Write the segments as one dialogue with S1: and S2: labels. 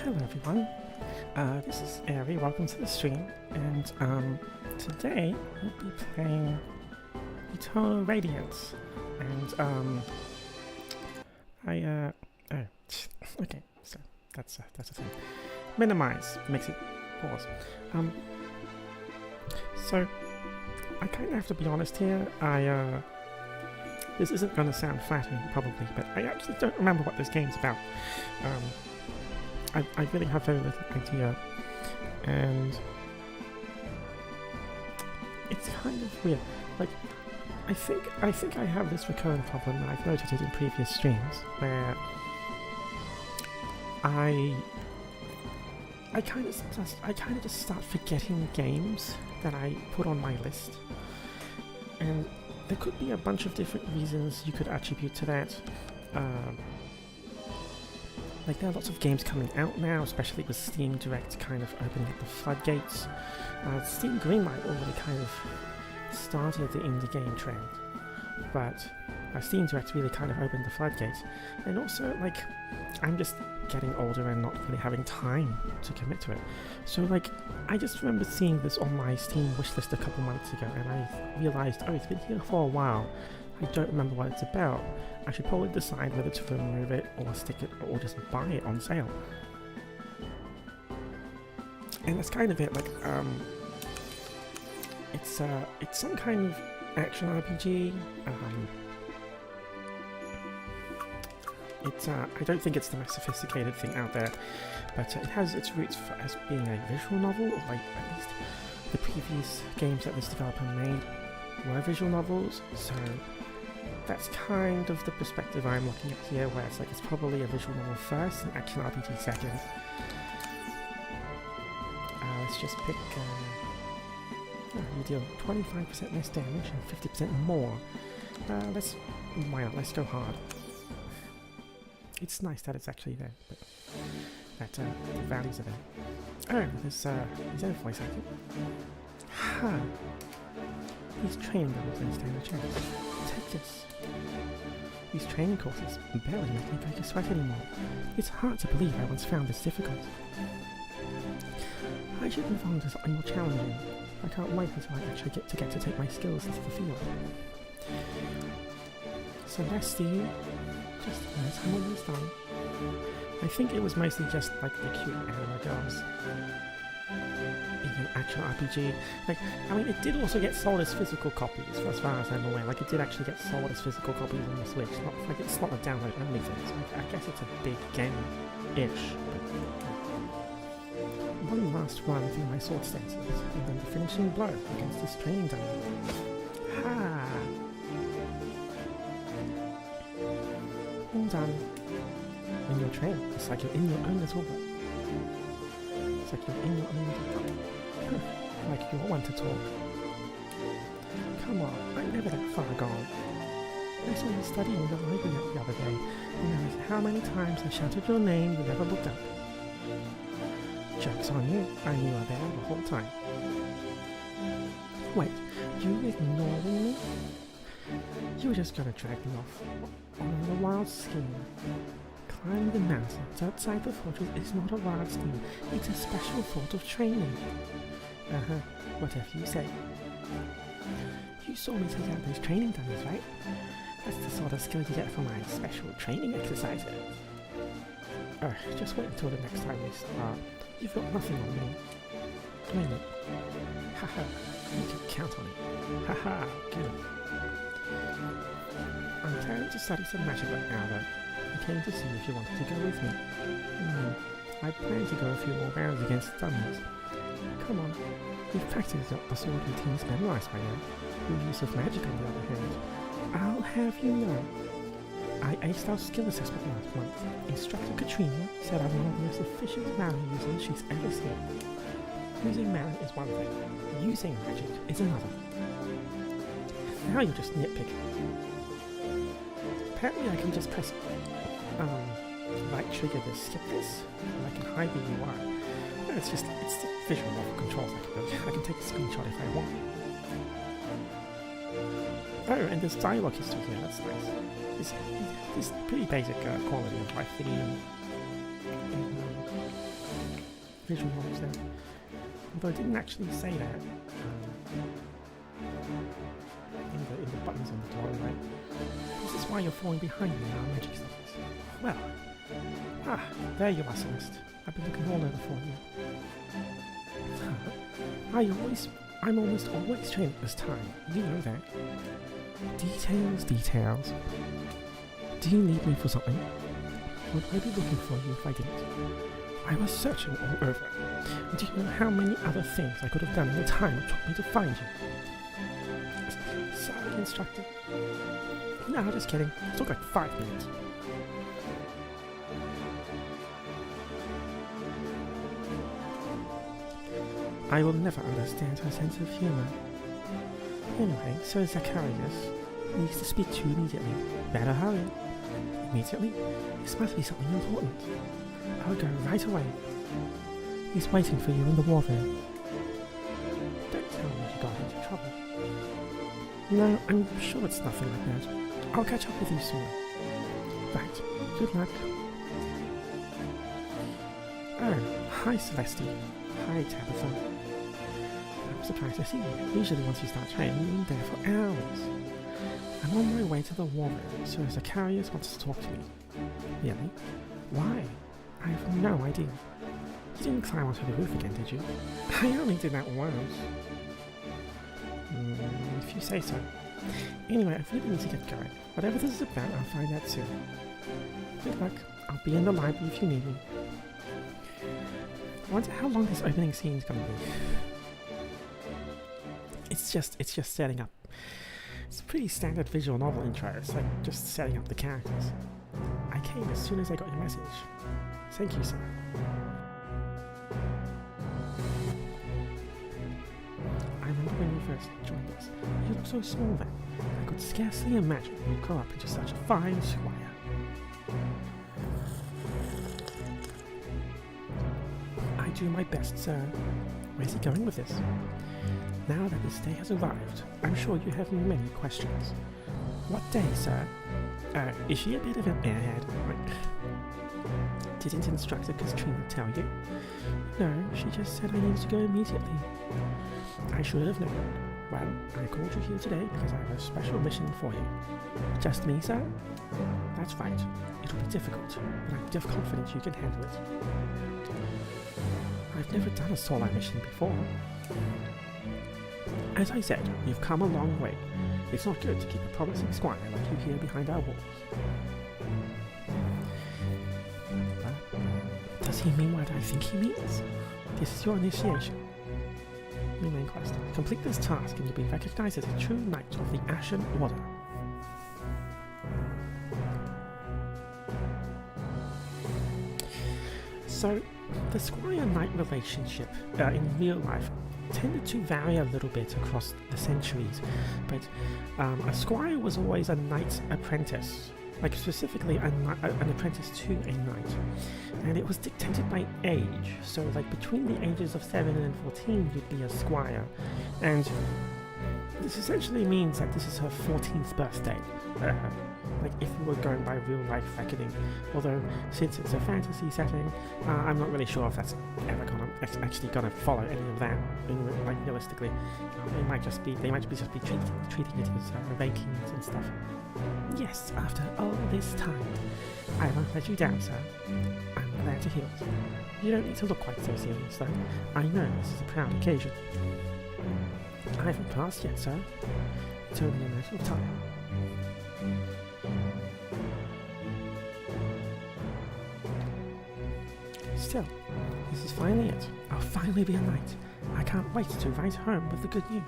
S1: Hello everyone, this is Eiri, welcome to the stream, and today we'll be playing Eternal Radiance, and okay, so that's a thing. Minimize makes it pause. So I kind of have to be honest here. This isn't going to sound flattering probably, but I actually don't remember what this game's about. I really have very little idea, and it's kind of weird. Like, I think I have this recurring problem, and I've noted it in previous streams, where I kind of just start forgetting games that I put on my list, and there could be a bunch of different reasons you could attribute to that. Like, there are lots of games coming out now, especially with Steam Direct kind of opening up the floodgates. Steam Greenlight already kind of started the indie game trend, but Steam Direct really kind of opened the floodgates. And also, like, I'm just getting older and not really having time to commit to it. So, like, I just remember seeing this on my Steam wishlist a couple months ago, and I realized, oh, it's been here for a while. I don't remember what it's about. I should probably decide whether to remove it or stick it or just buy it on sale. And that's kind of it. Like, it's some kind of action RPG. I don't think it's the most sophisticated thing out there, but it has its roots as being a visual novel, or like at least the previous games that this developer made were visual novels, so that's kind of the perspective I'm looking at here, where it's like it's probably a visual novel first and action RPG second. Let's just pick, you deal 25% less damage and 50% more. Why not, let's go hard. It's nice that it's actually there, but that the values are there. Oh, there's a voice acting. Ha! These training levels don't stand a chance. Take this. These training courses barely make me break a sweat anymore. It's hard to believe I once found this difficult. I should move on to something more challenging. I can't wait until I actually get to take my skills into the field. So let's see. Just as I'm almost done. I think it was mostly just like the cute anime girls in an action RPG. Like, I mean, it did also get sold as physical copies, as far as I'm aware. Like, it did actually get sold as physical copies on the Switch. It's not a download only thing. So I guess it's a big game-ish. One last run through my sword stances, and then the finishing blow against this training dungeon. Ha! All done. When you're trained, it's like you're in your own little world. It's like you're in your own little world. Like you're one to talk. Come on, I'm never that far gone. I saw you studying in the library the other day, and no matter how many times I shouted your name, you never looked up. Joke's on you, I knew you were there the whole time. Wait, you ignoring me? You were just gonna drag me off on a wild scheme. Climbing the mountains outside the fortress is not a wild scheme, it's a special sort of training. Whatever you say. You saw me take out those training dummies, right? That's the sort of skill you get from my special training exercises. Just wait until the next time we start. You've got nothing on me. Wait it. Haha, you can count on it. Haha, good. I'm planning to study some magic right now, though. I came to see if you wanted to go with me. I plan to go a few more rounds against dummies. Come on, you've practiced up the sword routines memorized by now. Your use of magic, on the other hand, I'll have you know. I aced our skill assessment last month. Instructor Katrina said I'm one of the most efficient mana users she's ever seen. Using mana is one thing, using magic is another. Now you're just nitpicking. Apparently I can just press right trigger to skip this, and I can hide the UI. No, it's the visual novel controls I can take a screenshot if I want. Oh, and there's dialogue history here, that's nice. It's pretty basic quality of life theme. visual knowledge there. Although it didn't actually say that in the buttons on the door, right? This is why you're falling behind me in our magic studies. Well, there you are, Celeste. I've been looking all over for you. I'm almost always trained at this time. You know that. Details. Do you need me for something? Would I be looking for you if I didn't? I was searching all over. And do you know how many other things I could have done in the time it took me to find you? Sorry, instructor. No, just kidding. It took like 5 minutes. I will never understand her sense of humor. Anyway, Sir Zacharias needs to speak to you immediately. Better hurry. Immediately? This must be something important. I'll go right away. He's waiting for you in the war room. Don't tell me you got into trouble. No, I'm sure it's nothing like that. I'll catch up with you soon. Right. Good luck. Oh, hi Celeste. Hi Tabitha. I'm surprised to see you. Usually once you start training, you're in there for hours. I'm on my way to the war room, so Zacharias wants to talk to me. Really? Why? I have no idea. You didn't climb onto the roof again, did you? I only did that once. If you say so. Anyway, I really need to get going. Whatever this is about, I'll find out soon. Good luck. I'll be in the library if you need me. I wonder how long this opening scene is going to be. It's just setting up. It's a pretty standard visual novel intro. It's like just setting up the characters. I came as soon as I got your message. Thank you, sir. I remember when you first joined us. You looked so small then. I could scarcely imagine you'd grow up into such a fine squire. I do my best, sir. Where's he going with this? Now that this day has arrived, I'm sure you have many questions. What day, sir? Is she a bit of an airhead? Didn't Instructor Katrina tell you? No, she just said I needed to go immediately. I should have known. Well, I called you here today because I have a special mission for you. Just me, sir? That's right. It'll be difficult, but I'm confident you can handle it. I've never done a solo mission before. As I said, we've come a long way. It's not good to keep a promising squire like you here behind our walls. Does he mean what I think he means? This is your initiation. Your main quest. Complete this task and you'll be recognized as a true knight of the Ashen Order. So, the squire-knight relationship in real life tended to vary a little bit across the centuries, but a squire was always a knight's apprentice, like specifically an apprentice to a knight, and it was dictated by age. So like between the ages of 7 and 14 you'd be a squire, and this essentially means that this is her 14th birthday, like if we were going by real life reckoning, although since it's a fantasy setting, I'm not really sure if that's ever actually gonna follow any of that, like realistically. They might just be treating it as rankings and stuff. Yes, after all this time, I won't let you down, sir. I'm glad to hear it. You don't need to look quite so serious, though. I know this is a proud occasion. I haven't passed yet, sir. It's only a matter of time. Still, this is finally it. I'll finally be a knight. I can't wait to write home with the good news.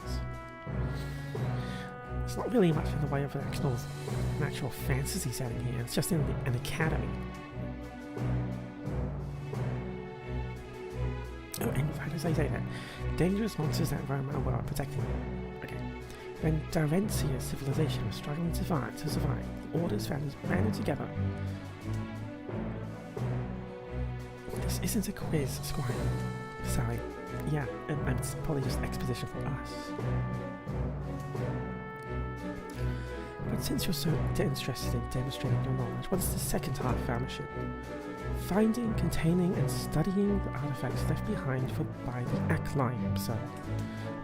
S1: It's not really much in the way of an actual fantasy setting here. It's just in an academy. Oh, and right as I say that, dangerous monsters that roam our world protecting them. Okay. When Darencia's civilization was struggling to survive, the Order's families banded together. This isn't a quiz, Squire. Sorry. Yeah, and it's probably just exposition for us. But since you're so interested in demonstrating your knowledge, what's the second half of our mission? Finding, containing, and studying the artifacts left behind by the Acclaim, sir.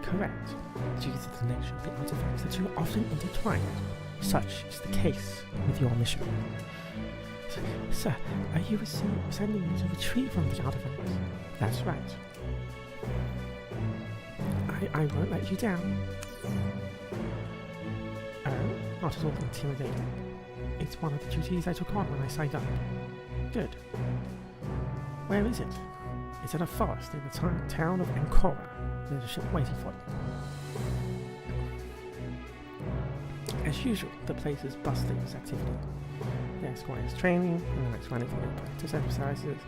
S1: Correct. Due to the nature of the artifacts, the two are often intertwined. Such is the case with your mission. Sir, are you sending me to retrieve one of the artifacts? That's right. I won't let you down. Oh, not at all intimidating. It's one of the duties I took on when I signed up. Good. Where is it? It's in a forest in the town of Ancora. There's a ship waiting for you. As usual, the place is bustling with activity. There's Squire's training, and the next running for the practice exercises.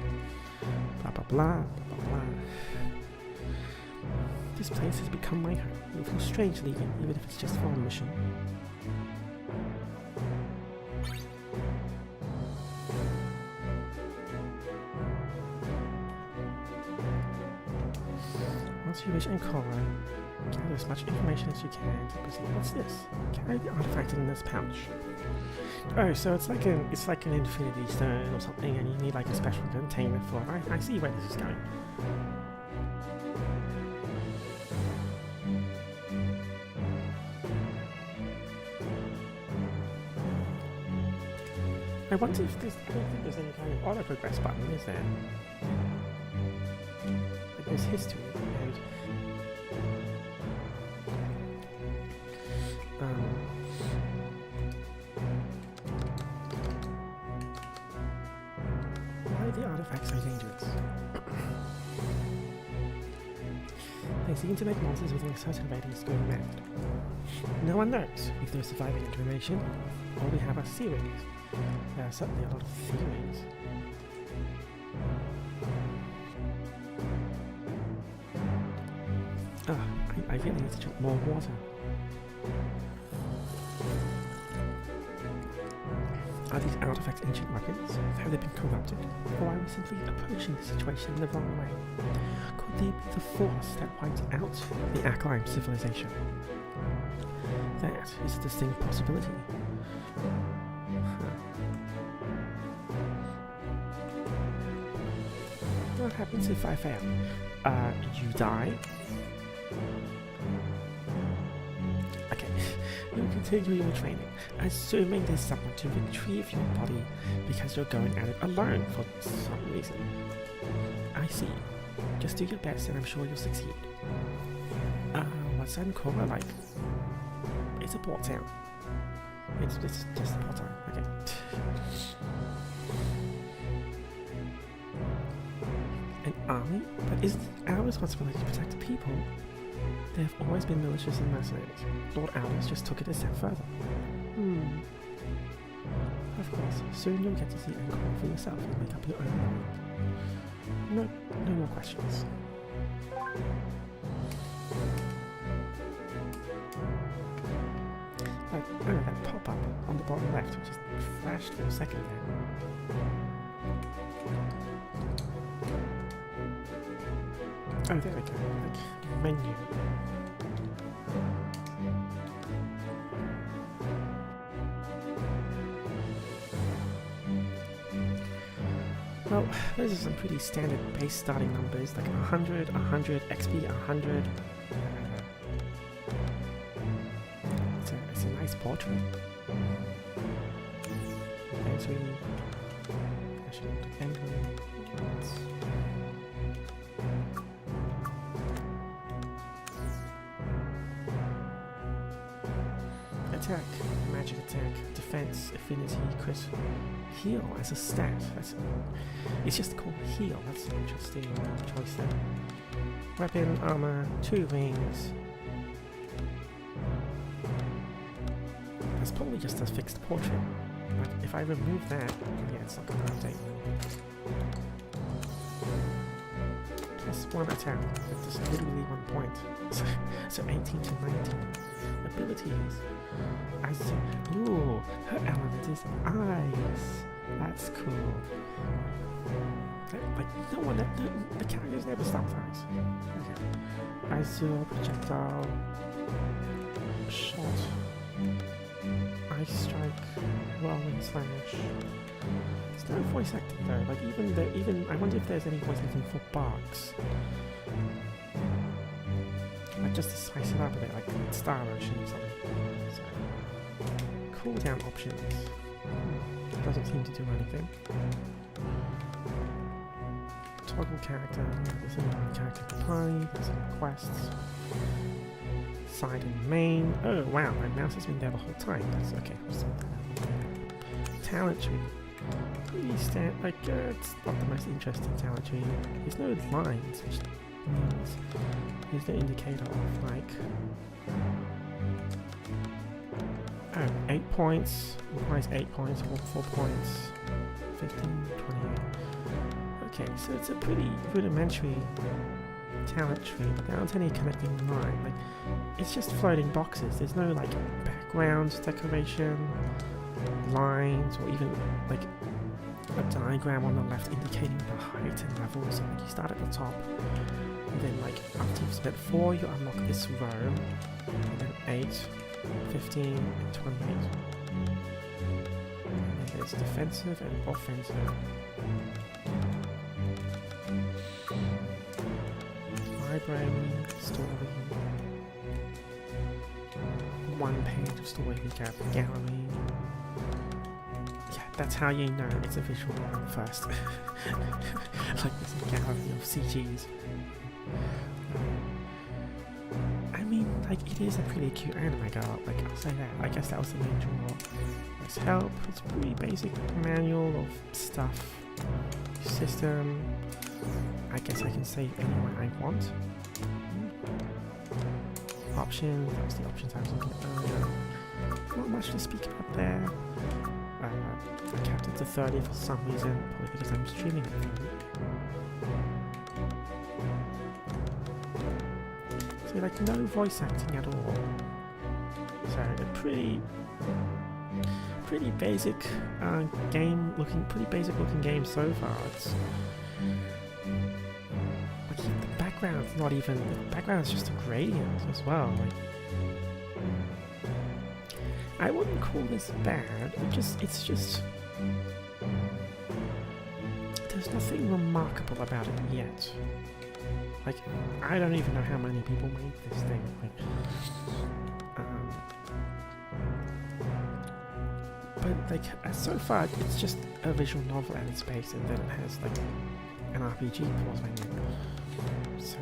S1: Blah blah blah, blah blah blah. This place has become my home. It feels strange leaving, even if it's just for a mission. Once you reach Ancora, gather as much information as you can to proceed. What's this? Carry the artifact in this pouch. Oh, so it's like an infinity stone or something, and you need like a special container for it. I see where this is going. I wonder if there's, I don't think there's any kind of auto progress button, is there? Like there's history and why are the artifacts so dangerous? They seem to make monsters within a certain radius go mad. No one knows if they're surviving information. All we have are theories. There are certainly a lot of theories. I really need to drink more water. Are these artifacts ancient weapons? Have they been corrupted? Or are we simply approaching the situation in the wrong way? Could they be the force that wiped out the Acclaim civilization? That is a distinct possibility. What happens if I fail? You die? Okay, you continue your training, assuming there's someone to retrieve your body because you're going at it alone for some reason. I see. Just do your best and I'm sure you'll succeed. What's Ancora like? It's a port town. It's just a port town, okay. An army? But isn't it our responsibility to protect the people? There have always been militias and mercenaries. Lord Aldous just took it a step further. Of course, soon you'll get to see Ancora for yourself and make up your own mind. No more questions. That pop-up on the bottom left, which just flashed for a second there. Oh, there we go. Like, menu. Well, those are some pretty standard base starting numbers, like 100, 100, XP 100. It's a nice portrait. Thanks, really. I should defend him. Attack, magic attack, defense, affinity, crit, heal as a stat. It's just called heal. That's an interesting choice there. Weapon, armor, 2 rings. That's probably just a fixed portrait. But if I remove that, yeah, it's not going to update me. Plus 1 attack, just literally 1 point. So 18 to 19. Abilities. Ooh, her element is eyes. That's cool. Like, no one, the characters never stop with eyes. Okay. Azure, projectile, shot, ice strike, whirlwind slash. There's no voice acting though. Like even I wonder if there's any voice acting for barks. Like just to spice it up a bit, like Star Ocean or something. So, cooldown options. Doesn't seem to do anything. Toggle character. There's only one character to play. There's some quests. Side and main. Oh wow, my mouse has been there the whole time. That's okay. Talent tree. Pretty it's not the most interesting talent tree. There's no lines, which means there's no indicator of like. Oh, 8 points. Requires 8 points, or 4 points. 15, 28. Okay, so it's a pretty rudimentary talent tree. There aren't any connecting line. Like, it's just floating boxes. There's no like background decoration, lines, or even like a diagram on the left indicating the height and level. So like you start at the top, and then like after you've spent 4, you unlock this row, and then 8, 15, and 28. And then there's defensive and offensive. Library, story, 1 page of story recap, gallery. Yeah, that's how you know it's a visual novel first. Like there's a gallery of CGs. I mean, like it is a pretty cute anime girl, like I'll say that. I guess that was the main draw. There's help, it's a pretty basic manual of stuff, system. I guess I can save anywhere I want. Options, that was the options I was looking at earlier. Not much to speak about there. I kept it to 30 for some reason, probably because I'm streaming at 30. So like no voice acting at all. So a pretty basic pretty basic looking game so far. It's the background's not even, the background's just a gradient as well. Like, I wouldn't call this bad, it's just there's nothing remarkable about it yet. Like, I don't even know how many people made this thing. Like, but like, so far it's just a visual novel at its base, and then it has like an RPG pause menu. So,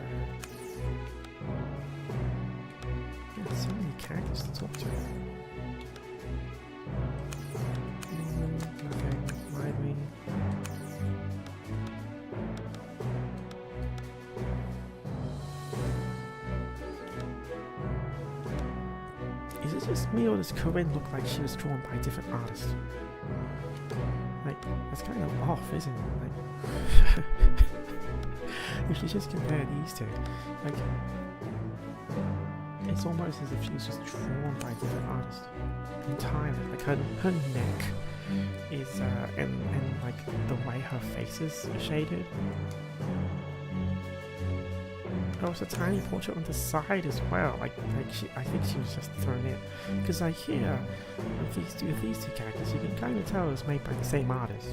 S1: yeah, so many characters to talk to. Nothing, library. Is it just me, or does Corinne look like she was drawn by a different artist? Like, that's kind of off, isn't it? Like, if you just compare these two, like, it's almost as if she was just drawn by a different artist entirely. Like her neck is, and like the way her face is shaded. Oh, it's a tiny portrait on the side as well. I think she was just thrown in, because like here, with these two characters, you can kind of tell it was made by the same artist.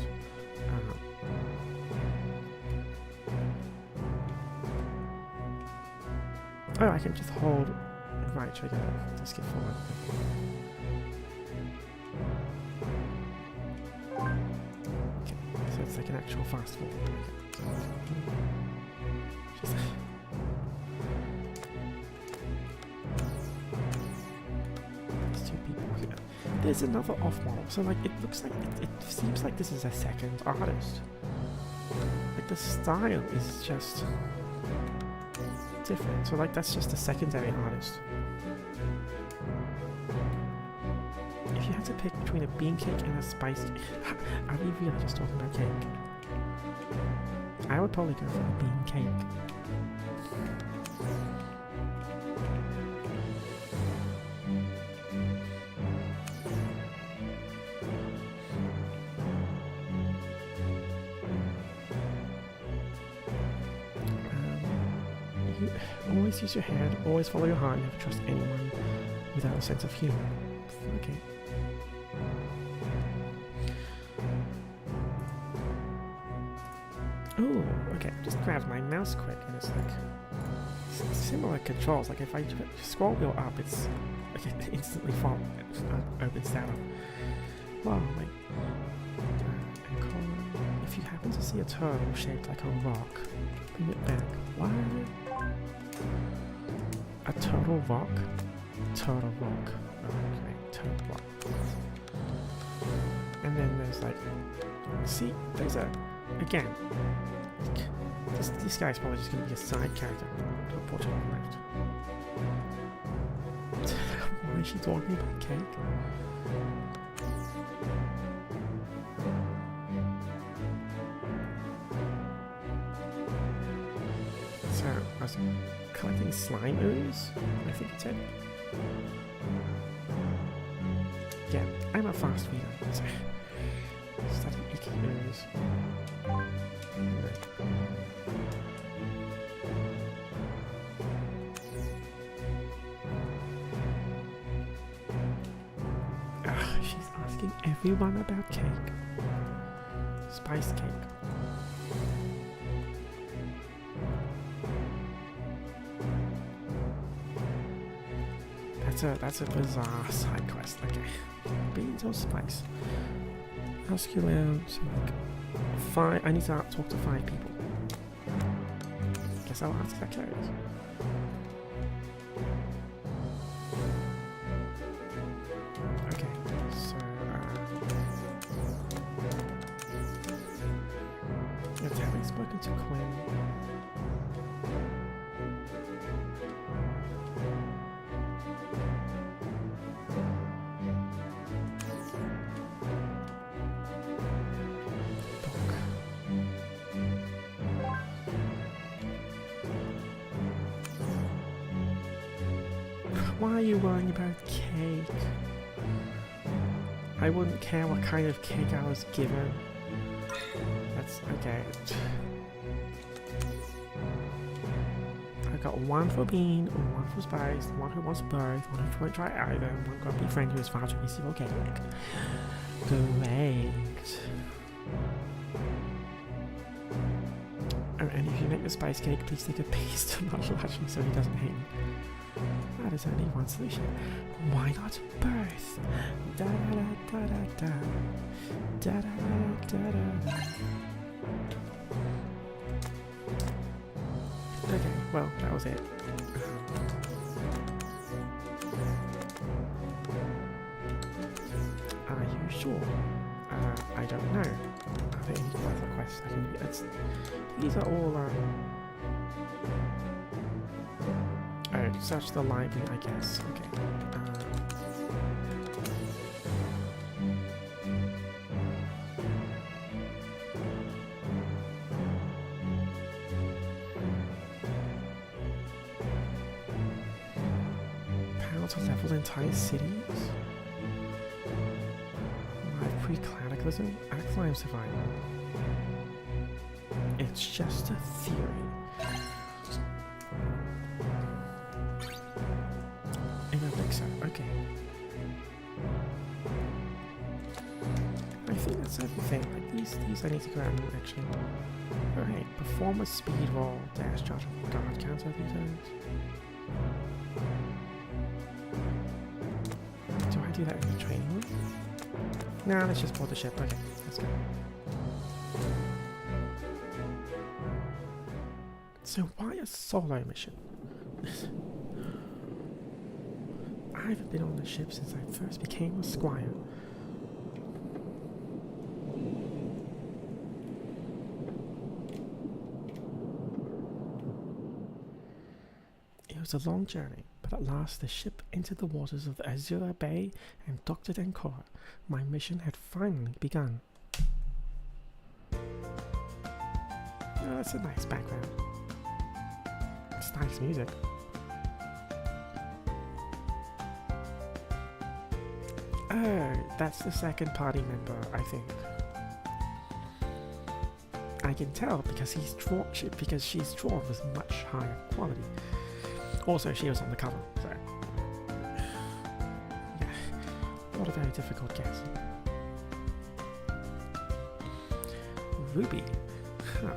S1: Oh, I can just hold right trigger to skip forward. Okay, so it's like an actual fast forward. Just these two people here. There's another off model, so like it looks like it seems like this is a second artist. Like the style is just different, so like that's just a secondary artist. If you had to pick between a bean cake and a spice cake, are we really just talking about cake? I would probably go for the bean cake. Always use your head, always follow your heart, never trust anyone without a sense of humor. Okay. Okay, just grab my mouse quick, and it's like similar controls. Like if I scroll wheel up, it's like it instantly opens that up. Well, wait. If you happen to see a turtle shaped like a rock, bring it back. What? A turtle rock? Turtle rock. Okay, turtle rock. And then there's like, see, there's a, again, this guy's probably just going to be a side character to a portrait on the left. Why is she talking about cake? So, I was collecting slime ooze, I think it said. Yeah, I'm a fast reader, so study icky ooze. She's asking everyone about cake. Spice cake. That's a bizarre side quest. Okay. Beans or spice? Ask you around to like 5. I need to talk to 5 people. Guess I'll ask that carries. Okay, so let's having spoken to Quinn. Why are you worrying about cake? I wouldn't care what kind of cake I was given. That's okay. I got 1 for bean, 1 for spice, 1 who wants both, 1 who won't try either, and 1 grumpy friend who is far too easy for cake. Great. Oh, and if you make the spice cake, please take a piece to not watching so he doesn't hate me. That is only one solution. Why not both? Da da da da da da. Da da da da da. Okay, well, that was it. Are you sure? I don't know. Are there any further quests I can do? These are all, search the library, I guess. Okay. Power to level entire cities? Live pre-cataclysm? Acclimb survival. It's just a theory. Okay. I think that's everything. Like these I need to go out and actually. Alright, perform a speed roll, dash, charge, guard counter these times. Do I do that in the training room? Nah, let's just board the ship. Okay, let's go. So why a solo mission? I haven't been on the ship since I first became a squire. It was a long journey, but at last the ship entered the waters of the Azura Bay and docked at Ancora. My mission had finally begun. Oh, that's a nice background. It's nice music. Oh, that's the second party member, I think. I can tell because she's drawn with much higher quality. Also, she was on the cover, so yeah, not a very difficult guess. Ruby, huh?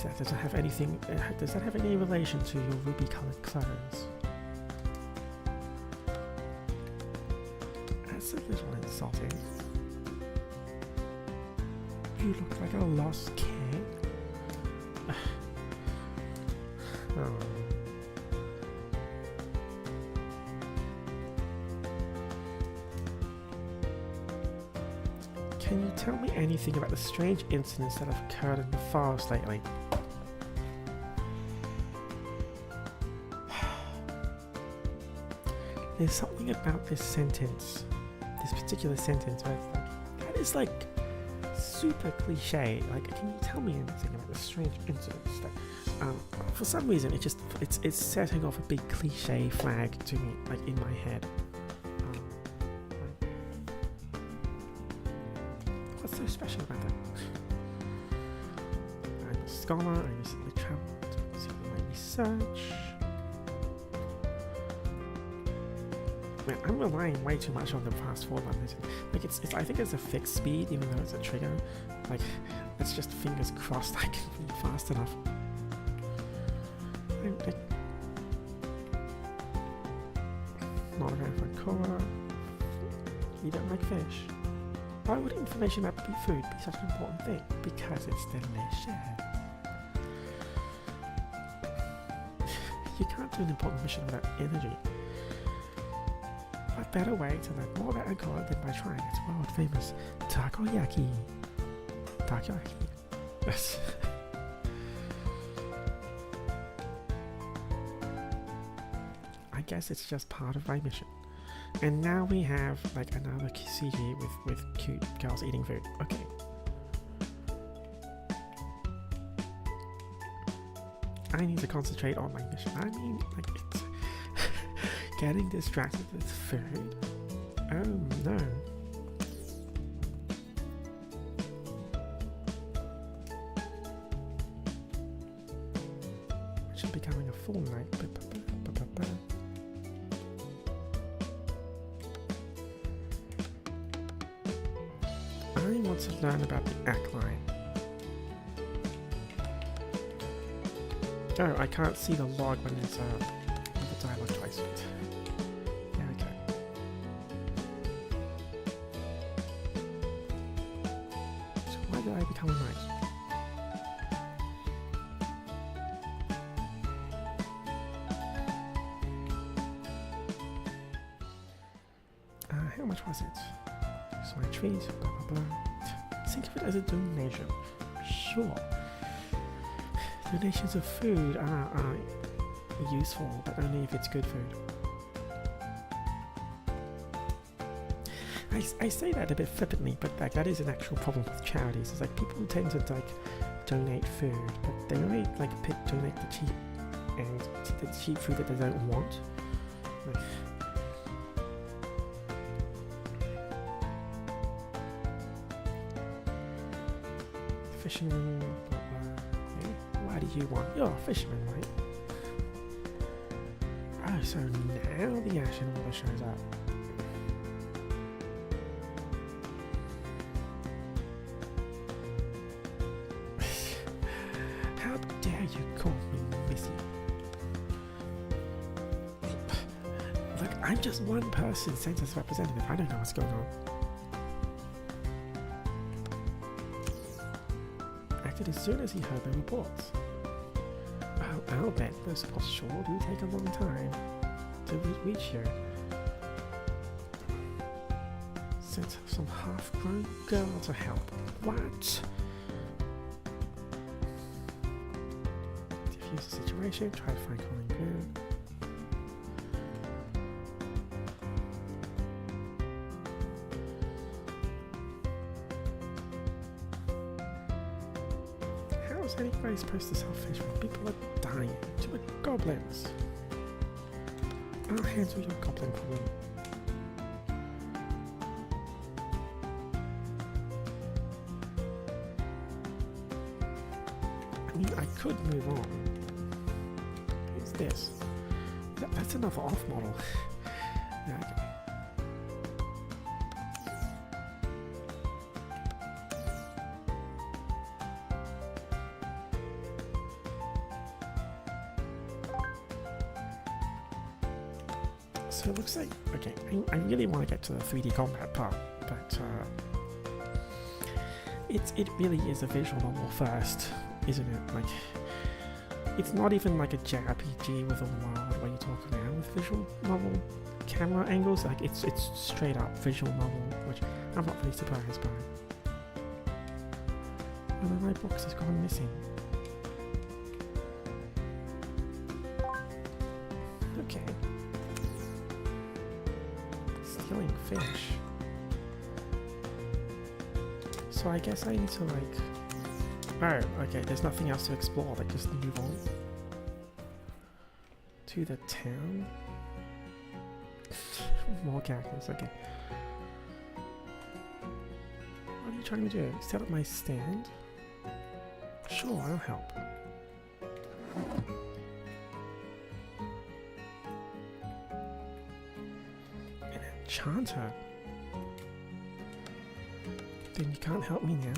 S1: Does that have anything? Does that have any relation to your ruby-colored clothes? That's a little insulting. You look like a lost kid. Oh. Can you tell me anything about the strange incidents that have occurred in the forest lately? There's something about this sentence, this particular sentence, where it's like, that is like super cliche. Like, can you tell me anything about the strange incidents? That, for some reason, it's setting off a big cliche flag to me, like in my head. What's so special about that? I'm a scholar. I recently traveled to see my research. Man, I'm relying way too much on the fast forward button. Like it's I think it's a fixed speed, even though it's a trigger. Like, it's just fingers crossed I can read fast enough. Not a fan for Cora. You don't like fish. Why would information about food be such an important thing? Because it's delicious. You can't do an important mission without energy. What better way to learn more about Angkor than by trying its world famous takoyaki? Takoyaki. Yes. I guess it's just part of my mission. And now we have like another CG with cute girls eating food. Okay. I need to concentrate on my mission. I mean, like, it's getting distracted with food. Oh no. Which is becoming a full night. I want to learn about the act line. Oh, I can't see the log when it's the dialogue twice. There we go. So why did I become a knight? How much was it? So my trees, blah blah blah. Think of it as a donation. Sure. Donations of food are useful, but only if it's good food. I say that a bit flippantly, but like that is an actual problem with charities. It's like people tend to like donate food, but they only like donate the cheap and the cheap food that they don't want. Like, fisherman. What do you want? You're a fisherman, right? Oh, so now the Ashen Water shows up. How dare you call me Missy? Look, I'm just one person, census representative. I don't know what's going on. Acted as soon as he heard the reports. I'll bet those reports sure do take a long time to reach here. Sent some half-grown girl to help. What? Diffuse the situation, try to find common ground. How is anybody supposed to sell fish when people are dying to the goblins? I'll handle your goblin problem. I mean, I could move on. Who's this? That's another off model. Yeah, okay. So it looks like, okay, I really want to get to the 3D combat part, but it really is a visual novel first, isn't it? Like, it's not even like a JRPG with a world where you talk around with visual novel camera angles. Like, it's straight up visual novel, which I'm not really surprised by. One of my books has gone missing. Okay. Stealing fish. So I guess I need to like... Oh, okay, there's nothing else to explore, like just move on. To the town? More characters, okay. What are you trying to do? Set up my stand? Sure, I'll help. An enchanter? Then you can't help me now?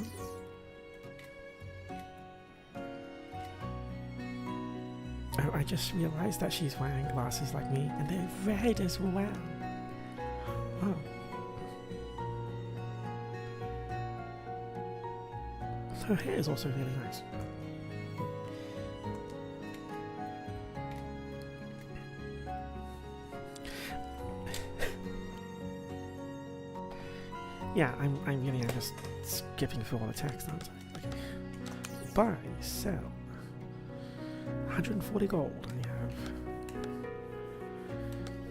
S1: Oh, I just realized that she's wearing glasses like me, and they're red as well. Oh. Her hair is also really nice. Yeah, I really am just skipping through all the text, aren't I? Okay. Buy, sell. 140 gold.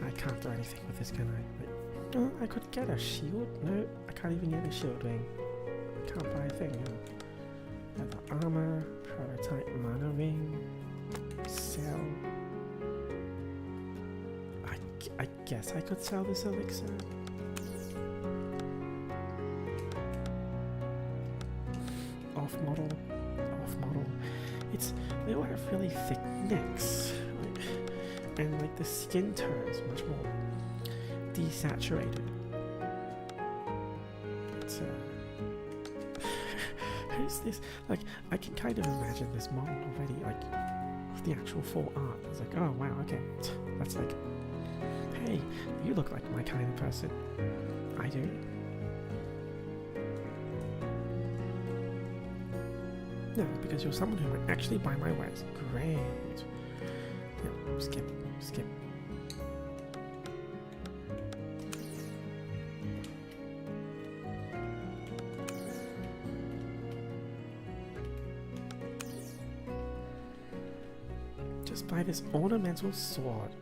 S1: I can't do anything with this, can I? Wait. Oh, I could get a shield. No, I can't even get a shield ring. Can't buy a thing. No. Leather armor, prototype mana ring, sell. I guess I could sell this elixir. Off model. They all have really thick necks, and like the skin tone is much more desaturated. But who's this? Like, I can kind of imagine this model already, like the actual full art. It's like, oh wow, okay, that's like, hey, you look like my kind of person. I do. No, because you're someone who might actually buy my wares. Great. Yeah, skip. Just buy this ornamental sword.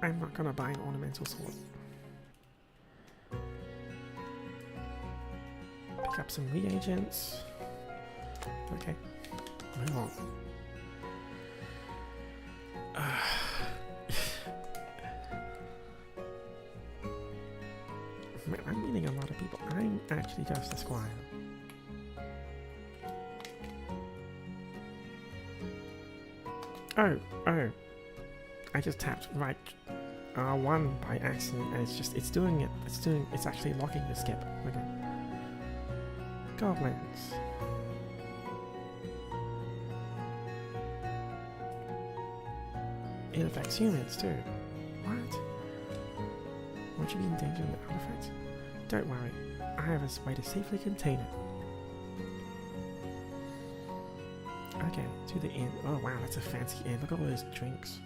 S1: I'm not gonna buy an ornamental sword. Pick up some reagents. Okay, move on. Man, I'm meeting a lot of people. I'm actually just a squire. Oh. I just tapped right R1 by accident, and it's actually locking the skip. Okay. Goblins. It affects humans too. What? Won't you be endangering the artifact? Don't worry, I have a way to safely contain it. Okay, to the inn. Oh wow, that's a fancy inn. Look at all those drinks.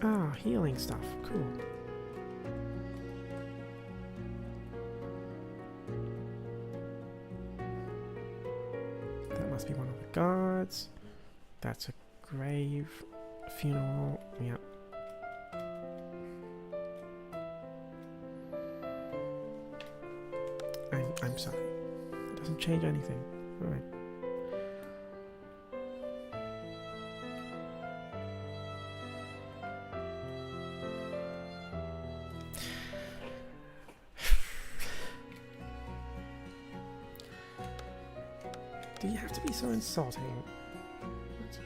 S1: Ah, healing stuff. Cool. That must be one of the guards. That's a grave. Funeral. Yep. I'm sorry. It doesn't change anything. Alright. Do you have to be so insulting?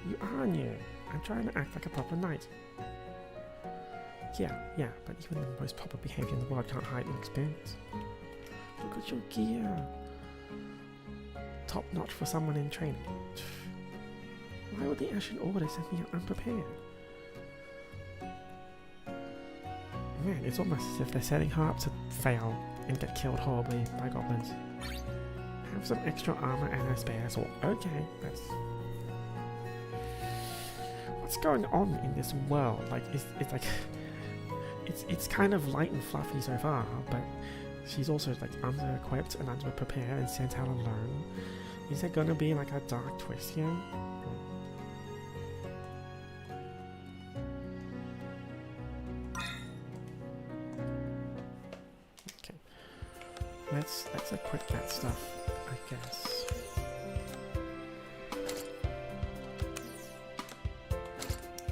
S1: You are new. I'm trying to act like a proper knight. Yeah, but even the most proper behavior in the world can't hide inexperience. Look at your gear. Top notch for someone in training. Why would the Ashen Order send me out unprepared? Man, it's almost as if they're setting her up to fail and get killed horribly by goblins. Have some extra armor and a spare sword. Okay, that's... What's going on in this world? Like, it's like... It's kind of light and fluffy so far, but she's also like under-equipped and under-prepared and sent out alone. Is there gonna be like a dark twist here? Okay. Let's equip that stuff, I guess.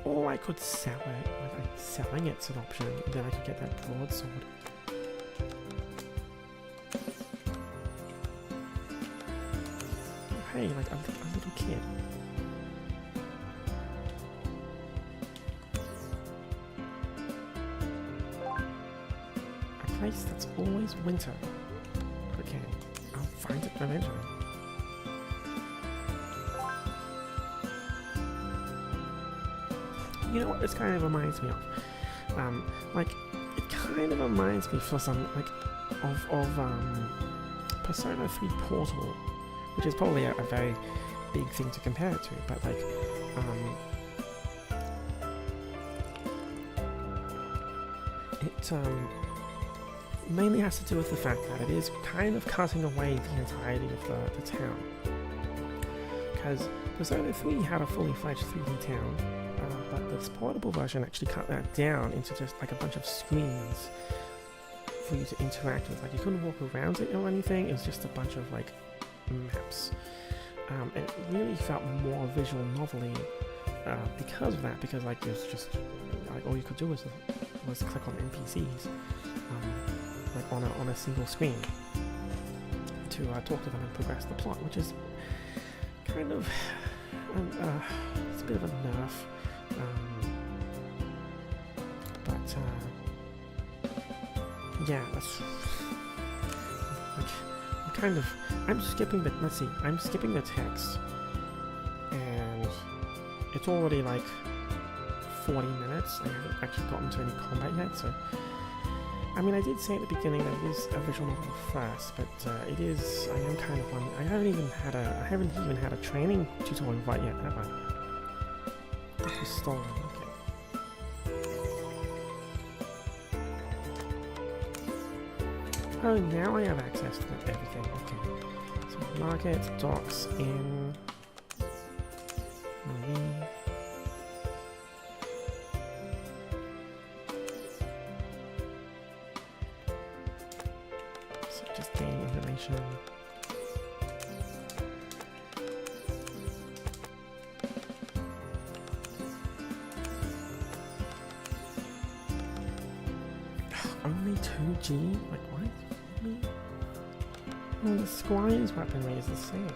S1: Or I could sell it. Like, selling it's an option. Then I could get that broadsword. Hey, like a little kid. A place that's always winter. Okay, I'll find it eventually. You know what this kind of reminds me of? Like, it kind of reminds me for some, like, of Persona 3 Portal, which is probably a very big thing to compare it to, but like, it mainly has to do with the fact that it is kind of cutting away the entirety of the town. Because Persona 3 had a fully fledged 3D town, but this portable version actually cut that down into just like a bunch of screens for you to interact with. Like, you couldn't walk around it or anything, it was just a bunch of like maps. It really felt more visual novel-y because of that, because like it was just like all you could do was click on NPCs like on a single screen to talk to them and progress the plot, which is kind of it's a bit of a nerf, but yeah, that's like I'm skipping the, let's see, I'm skipping the text, and it's already like 40 minutes. I haven't actually gotten to any combat yet, so I mean, I did say at the beginning that it is a visual novel first, but it is, I am kind of one, I haven't even had a training tutorial right yet, have I? This was stolen, okay. Oh, now I have access to everything, okay. So, market, docks, inn, marine. So, just gain information. Only 2G? Like, what? Well, the Squire's weaponry is the same.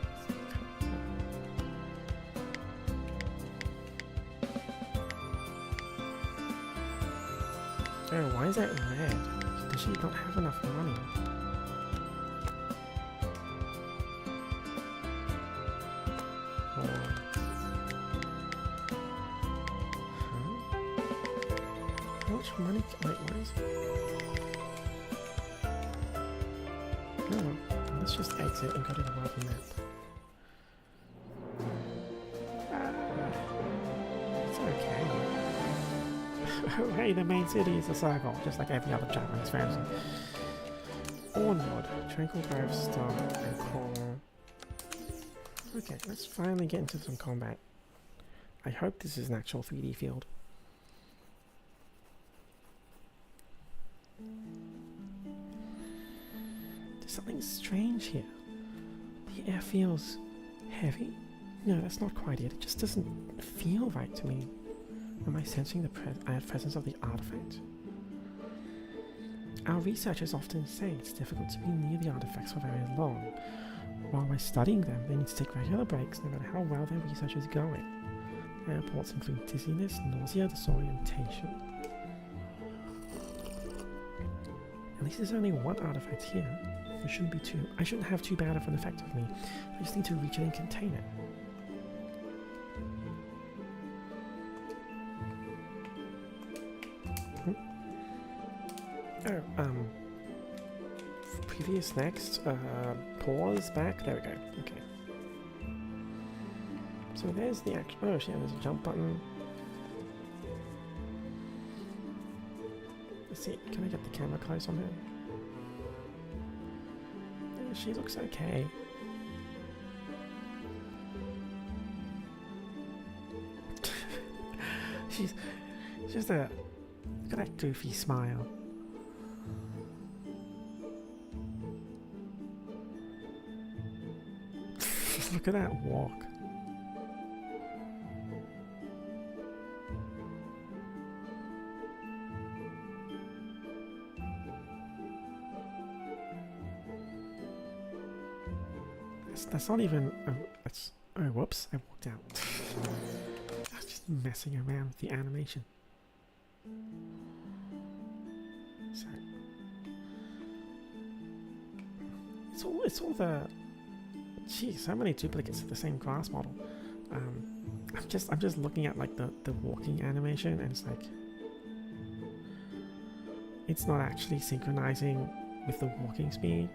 S1: Oh, why is that red? Does she not have enough money? Or... Huh? How much money? Wait, what is it? Oh well, let's just exit and go to the world map. It's okay. Oh hey, the main city is a circle, just like every other Japanese fantasy. Onward, Tranquil Grove, Star, and Coral. Okay, let's finally get into some combat. I hope this is an actual 3D field. There's something strange here. The air feels heavy. No, that's not quite it. It just doesn't feel right to me. Am I sensing the presence of the artifact? Our researchers often say it's difficult to be near the artifacts for very long. While we're studying them, they need to take regular breaks no matter how well their research is going. Their reports include dizziness, nausea, disorientation. At least there's only one artifact here. There shouldn't be two. I shouldn't have too bad of an effect on me. I just need to reach it and contain it. Oh, previous next, pause, back, there we go, okay. So there's the action, oh shit, there's a jump button. Let's see, can I get the camera close on her? Yeah, she looks okay. She's just got that goofy smile. Look at that walk. That's not even. Oh, whoops! I walked out. I was just messing around with the animation. So it's all the. Geez, so many duplicates of the same class model. I'm just looking at like the walking animation, and it's like it's not actually synchronizing with the walking speed,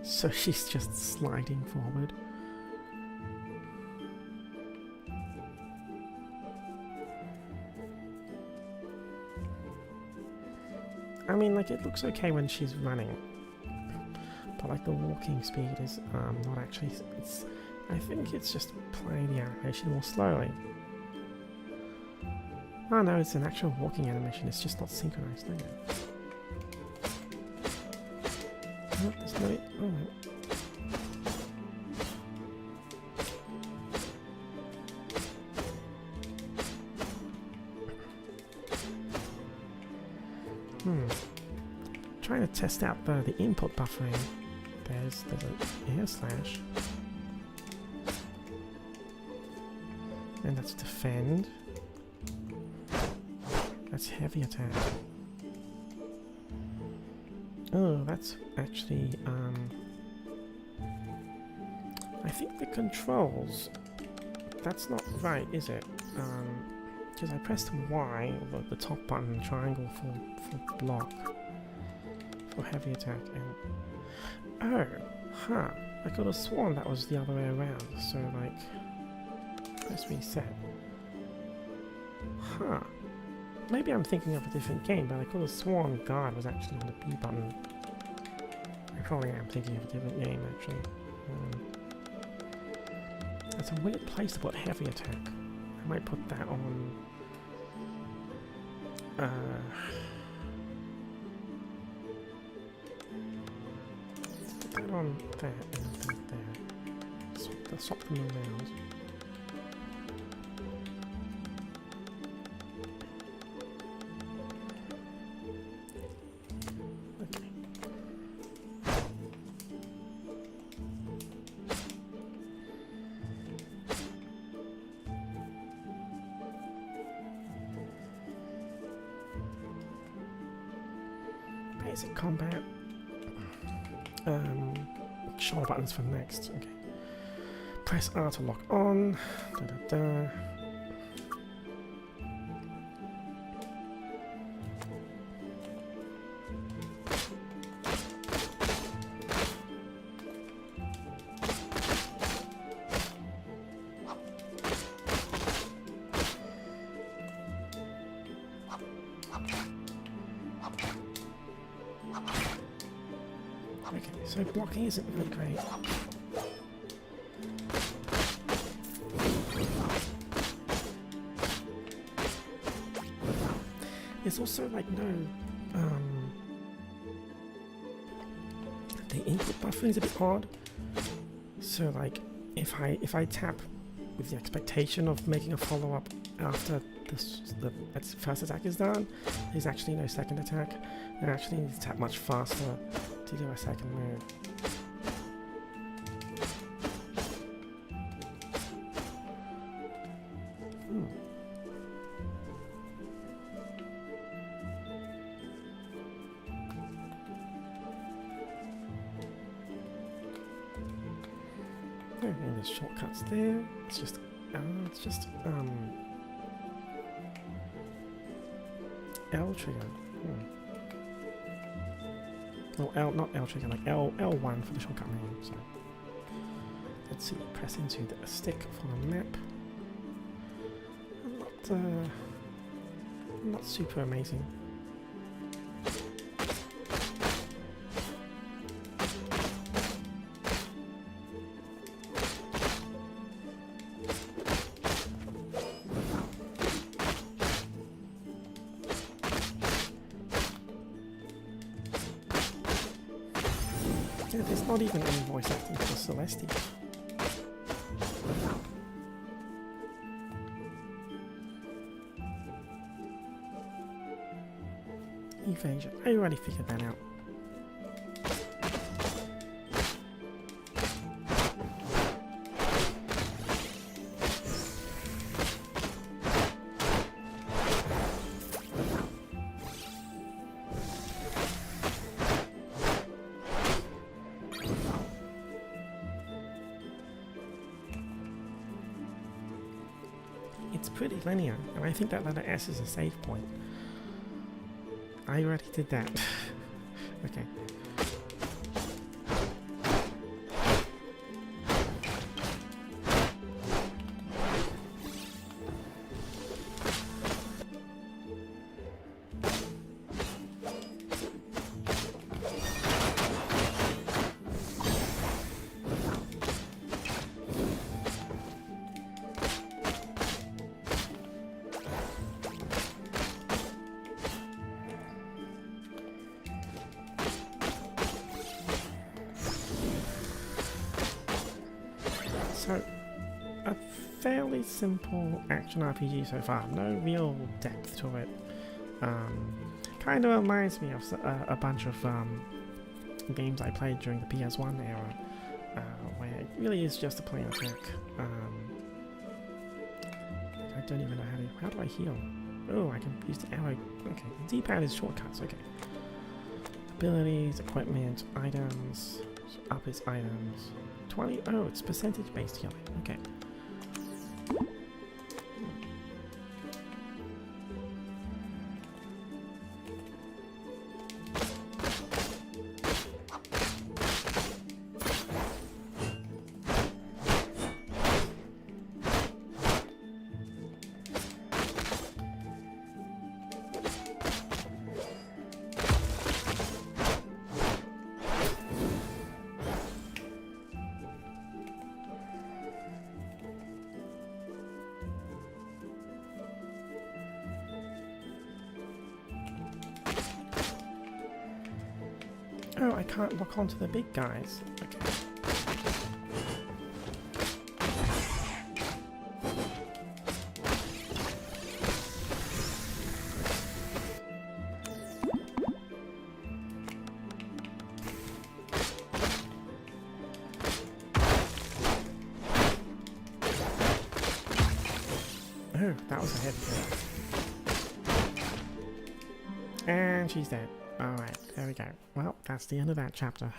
S1: so she's just sliding forward. I mean, like, it looks okay when she's running, but like the walking speed is not actually. I think it's just playing the animation more slowly. Oh no, it's an actual walking animation. It's just not synchronized. Okay. Oh, there's no. Oh no. Trying to test out the input buffering. There's an air slash. And that's defend. That's heavy attack. Oh, that's actually I think the controls, that's not right, is it? Because I pressed Y, the top button, triangle for block, for heavy attack, and oh, huh, I could have sworn that was the other way around, so like, let's reset. Huh, maybe I'm thinking of a different game, but I could have sworn guard was actually on the B button. I probably am thinking of a different game, actually. That's a weird place to put heavy attack. I might put that on. Put that on there and that there. Swap them around. Okay. Basic combat. Shoulder buttons for next. Okay. Press R to lock on. Da da da. Okay, so blocking isn't really great. There's also like no the input buffering is a bit odd. So like if I tap with the expectation of making a follow-up after the first attack is done, there's actually no second attack. I actually need to tap much faster to do a second move. And there's shortcuts there. It's just L trigger. Or L, not L trigger, like L1 for the shortcut menu. So let's see, press into the stick for the map. Not super amazing. Yeah, there's not even any voice acting for Celestia. Evasion. I already figured that out. It's pretty linear, and I think that letter S is a save point. I already did that. Okay. So, a fairly simple action RPG so far, no real depth to it. Kind of reminds me of a bunch of games I played during the PS1 era, where it really is just a plain attack. I don't even know how do I heal? Oh, I can use the arrow. Okay, the D-pad is shortcuts, okay. Abilities, equipment, items, so up is items. 20, oh, it's percentage based healing, okay. Oh, I can't lock onto the big guys. Okay. Oh, that was a heavy hit. And she's dead. Alright, there we go. Well, that's the end of that chapter.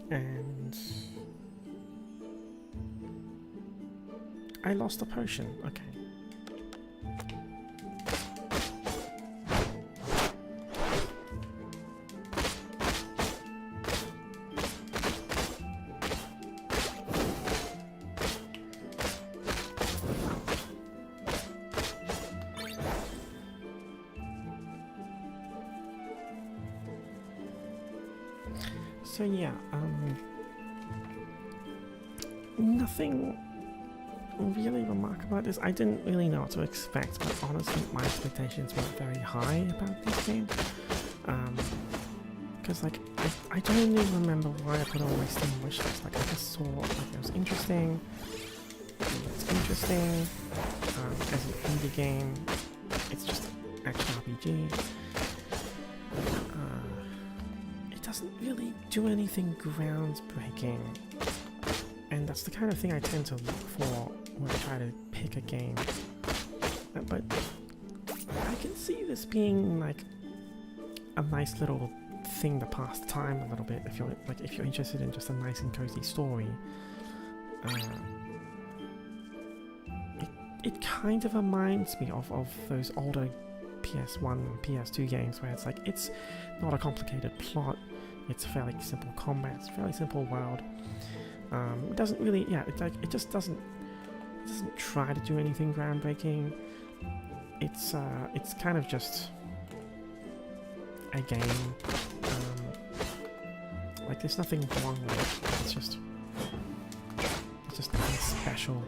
S1: And I lost a potion. Okay. So yeah, nothing really remarkable about this. I didn't really know what to expect, but honestly my expectations weren't very high about this game. Because like, I don't even remember why I put on my Steam wishlist. Like I just saw like it was interesting. It's interesting. As an indie game, it's just an action RPG. Doesn't really do anything groundbreaking, and that's the kind of thing I tend to look for when I try to pick a game. But I can see this being like a nice little thing to pass the time a little bit if you're interested in just a nice and cozy story. it kind of reminds me of those older PS1 and PS2 games where it's like, it's not a complicated plot, it's fairly simple combat, it's a fairly simple world. It doesn't really, it just doesn't try to do anything groundbreaking. It's kind of just a game. Like, there's nothing wrong with it. It's just nothing special.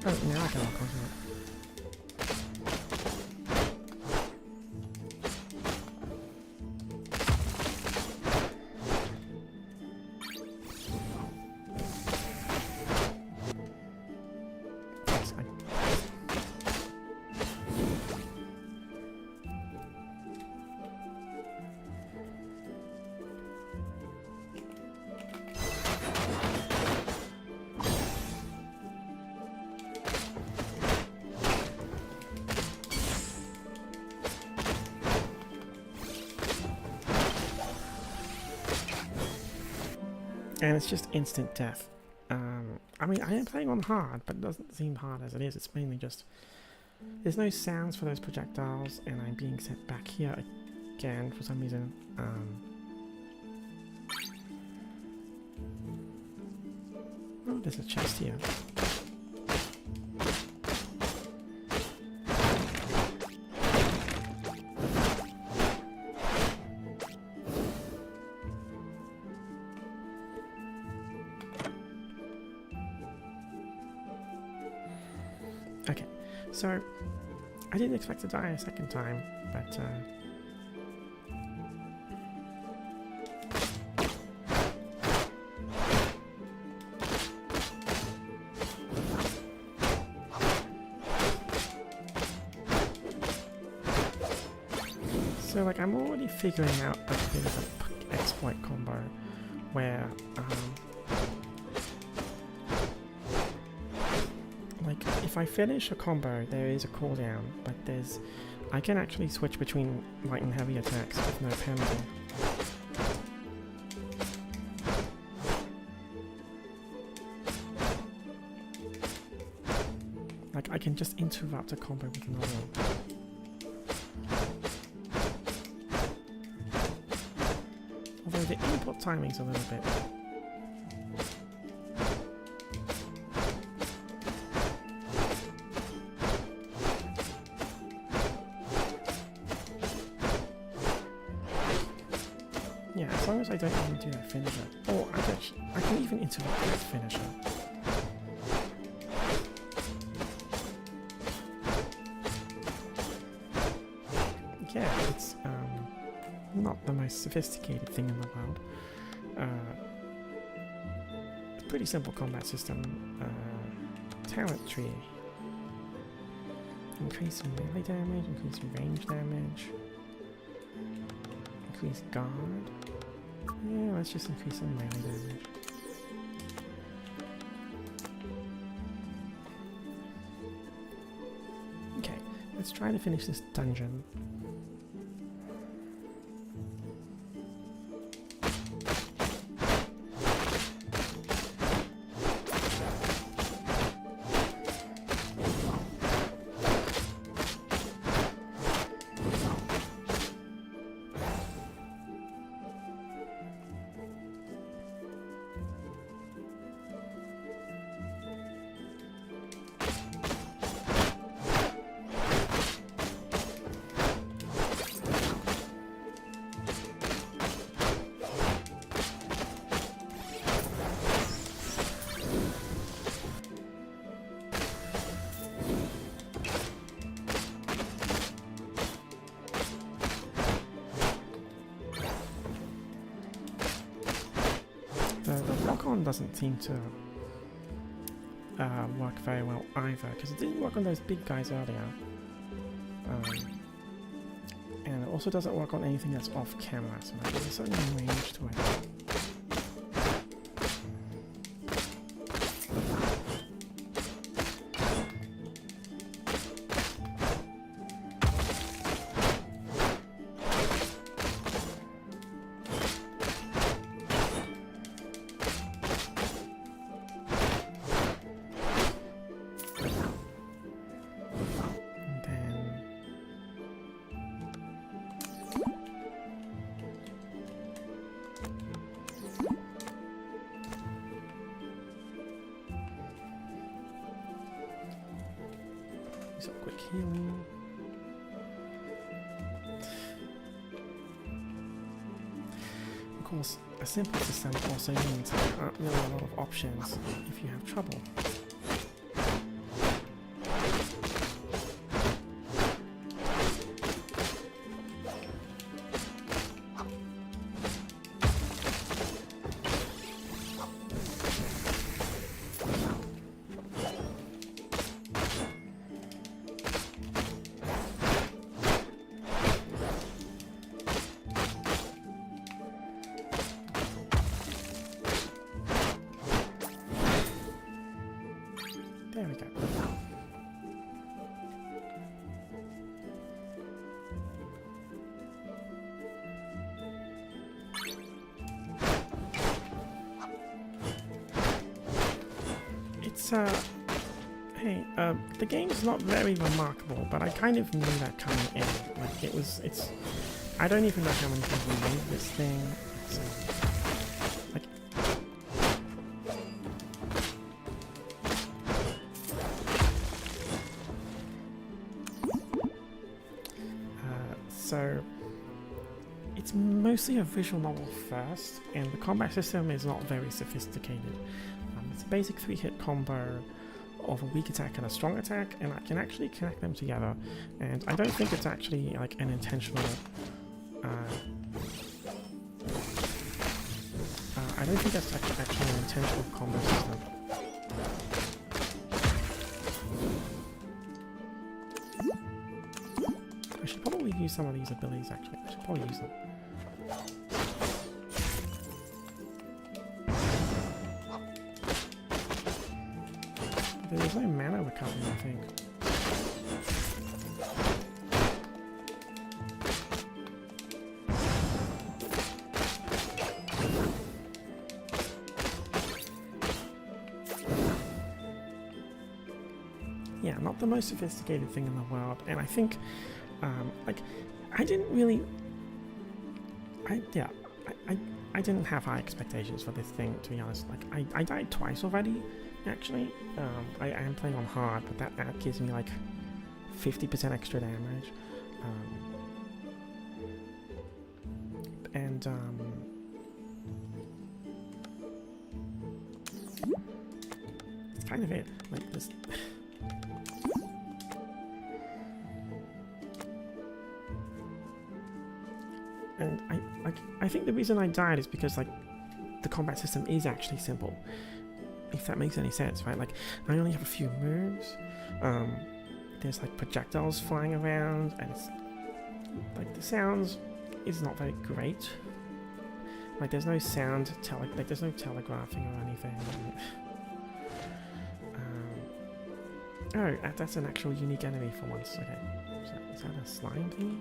S1: Oh, now I can lock onto it. And it's just instant death. I mean, I am playing on hard, but it doesn't seem hard as it is. It's mainly just... There's no sounds for those projectiles, and I'm being sent back here again for some reason. Oh, there's a chest here. Okay, so I didn't expect to die a second time, but so like I'm already figuring out a bit of an exploit combo where like, if I finish a combo, there is a cooldown, but I can actually switch between light and heavy attacks with no penalty. Like, I can just interrupt a combo with another one. Although the input timing's a little bit... Yeah, as long as I don't even do that finisher. Or I can even interrupt that finisher. Yeah, it's not the most sophisticated thing in the world. It's a pretty simple combat system. Talent tree. Increasing melee damage, increasing range damage. Increase guard. Yeah, let's just increase some melee damage. Okay, let's try to finish this dungeon. The lock-on doesn't seem to work very well either, because it didn't work on those big guys earlier. And it also doesn't work on anything that's off camera, so there's a certain range to it. some quick healing. Of course, a simple system also means there aren't really a lot of options if you have trouble. There we go. It's hey, the game's not very remarkable, but I kind of knew that coming in. Like it's. I don't even know how many people made this thing. It's, like. So it's mostly a visual novel first, and the combat system is not very sophisticated. It's a basic 3-hit combo of a weak attack and a strong attack, and I can actually connect them together. And I don't think it's actually like an intentional. I don't think that's actually an intentional combo system. I should probably use some of these abilities actually. I should probably use them. There's no mana recovery, I think. Yeah, not the most sophisticated thing in the world, and I think like, I didn't really... I didn't have high expectations for this thing, to be honest. Like, I died twice already, actually. I am playing on hard, but that gives me, like, 50% extra damage. It's kind of it. Like, this... And I think the reason I died is because, like, the combat system is actually simple, if that makes any sense, right? Like, I only have a few moves. There's like projectiles flying around, and it's like the sounds is not very great. Like, there's no sound like there's no telegraphing or anything. Oh, that's an actual unique enemy for once. Okay, so is that a slime thingy?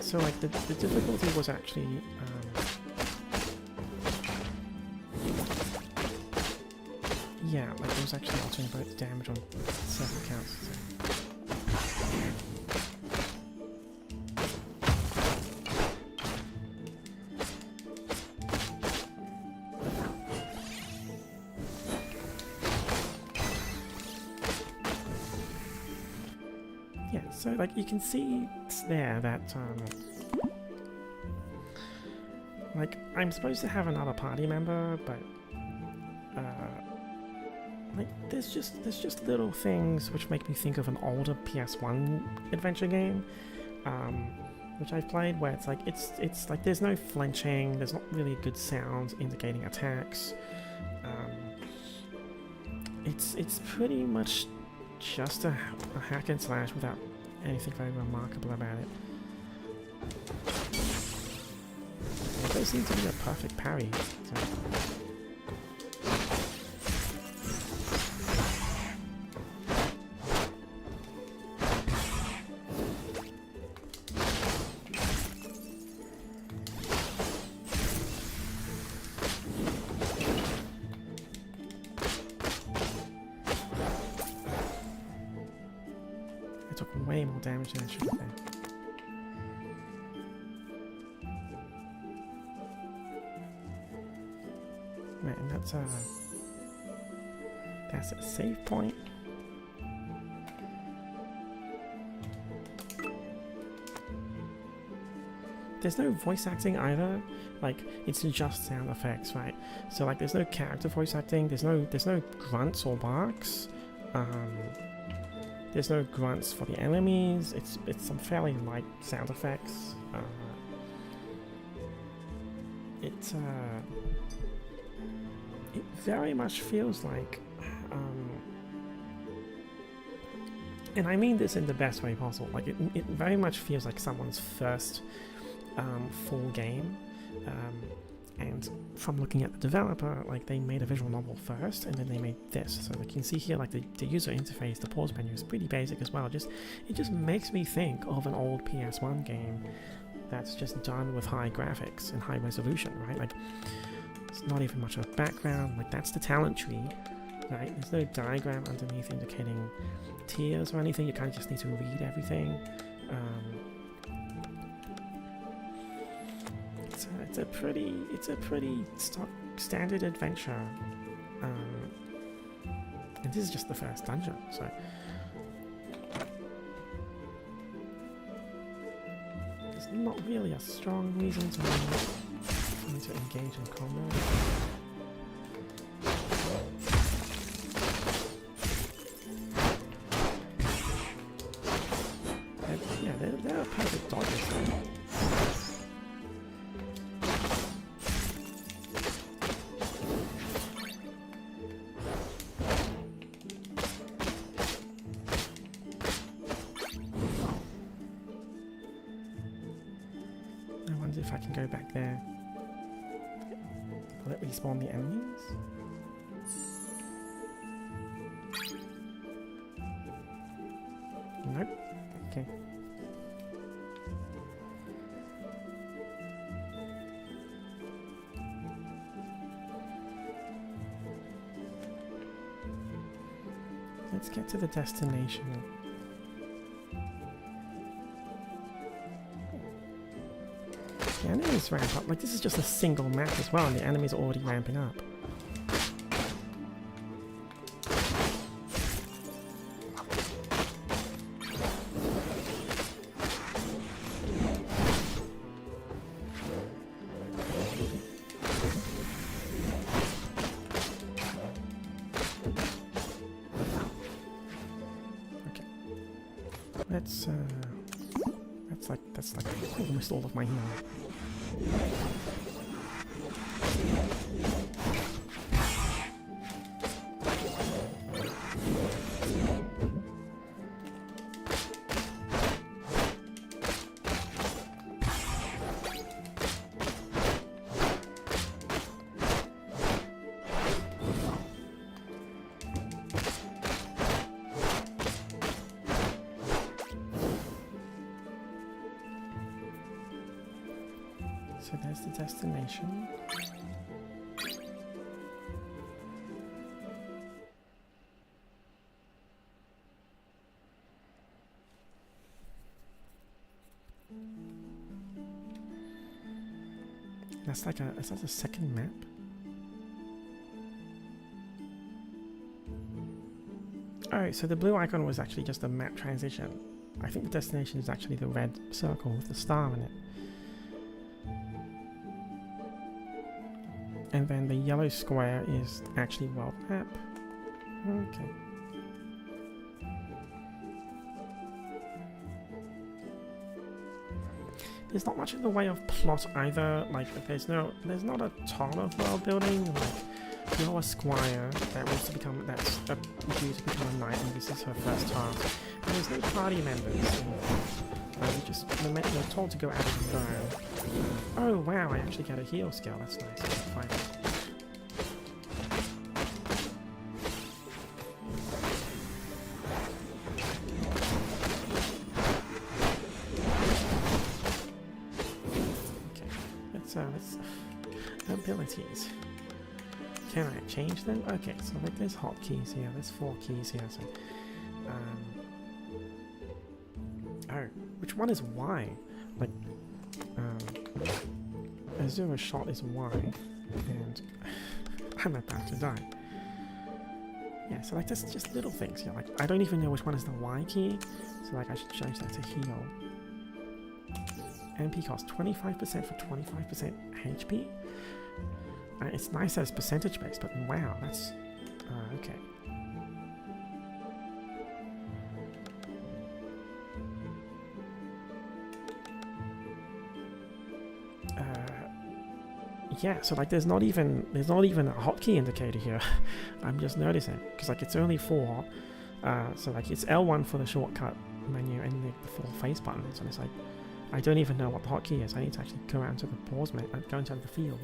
S1: So, like, the difficulty was actually yeah, like, it was actually altering both damage on several counts. So. Yeah, so, like, you can see there that like, I'm supposed to have another party member, but like, there's just little things which make me think of an older PS1 adventure game, which I've played, where it's like there's no flinching, there's not really good sounds indicating attacks. It's pretty much just a hack and slash without anything very remarkable about it. It does seem to be a perfect parry. So. I took way more damage than I should have there. man, that's a save point. There's no voice acting either, like it's just sound effects, right? So like there's no character voice acting, there's no grunts or barks, there's no grunts for the enemies, it's some fairly light sound effects. It very much feels like, and I mean this in the best way possible, like it very much feels like someone's first full game, and from looking at the developer, like they made a visual novel first and then they made this. So like you can see here, like the user interface, the pause menu is pretty basic as well. It just makes me think of an old PS1 game that's just done with high graphics and high resolution, right? Like it's not even much of a background, like that's the talent tree, right? There's no diagram underneath indicating tiers or anything, you kind of just need to read everything. It's a pretty stock standard adventure, and this is just the first dungeon, so there's not really a strong reason for me to engage in combat. Yeah, they're a perfect dodges. If I can go back there, will it respawn the enemies? Nope. Okay. Let's get to the destination. The enemies ramp up. Like, this is just a single map as well, and the enemies are already ramping up. Okay. That's like almost all of my healing. So there's the destination. Is that a second map? Alright, so the blue icon was actually just a map transition. I think the destination is actually the red circle with the star in it. And then the yellow square is actually world map. Okay. There's not much in the way of plot either. Like, there's not a ton of world building. Like, you're a squire that's due to become a knight, and this is her first task. And there's no party members. You're told to go out of the zone. Oh wow, I actually get a heal skill. That's nice. Fine. Let's abilities. Can I change them? Okay, so like there's hotkeys here. There's 4 keys here. So, oh, which one is Y? Like, Azura shot is Y, and I'm about to die. Yeah, so like there's just little things, you know, like I don't even know which one is the Y key, so like I should change that to heal. MP cost 25% for 25% HP. It's nice that it's percentage based, but wow, that's okay. Yeah, so like there's not even a hotkey indicator here. I'm just noticing because like it's only 4, so like it's L1 for the shortcut menu and the 4 face buttons, and it's like I don't even know what the hotkey is. I need to actually go out into the pause menu, go into the field.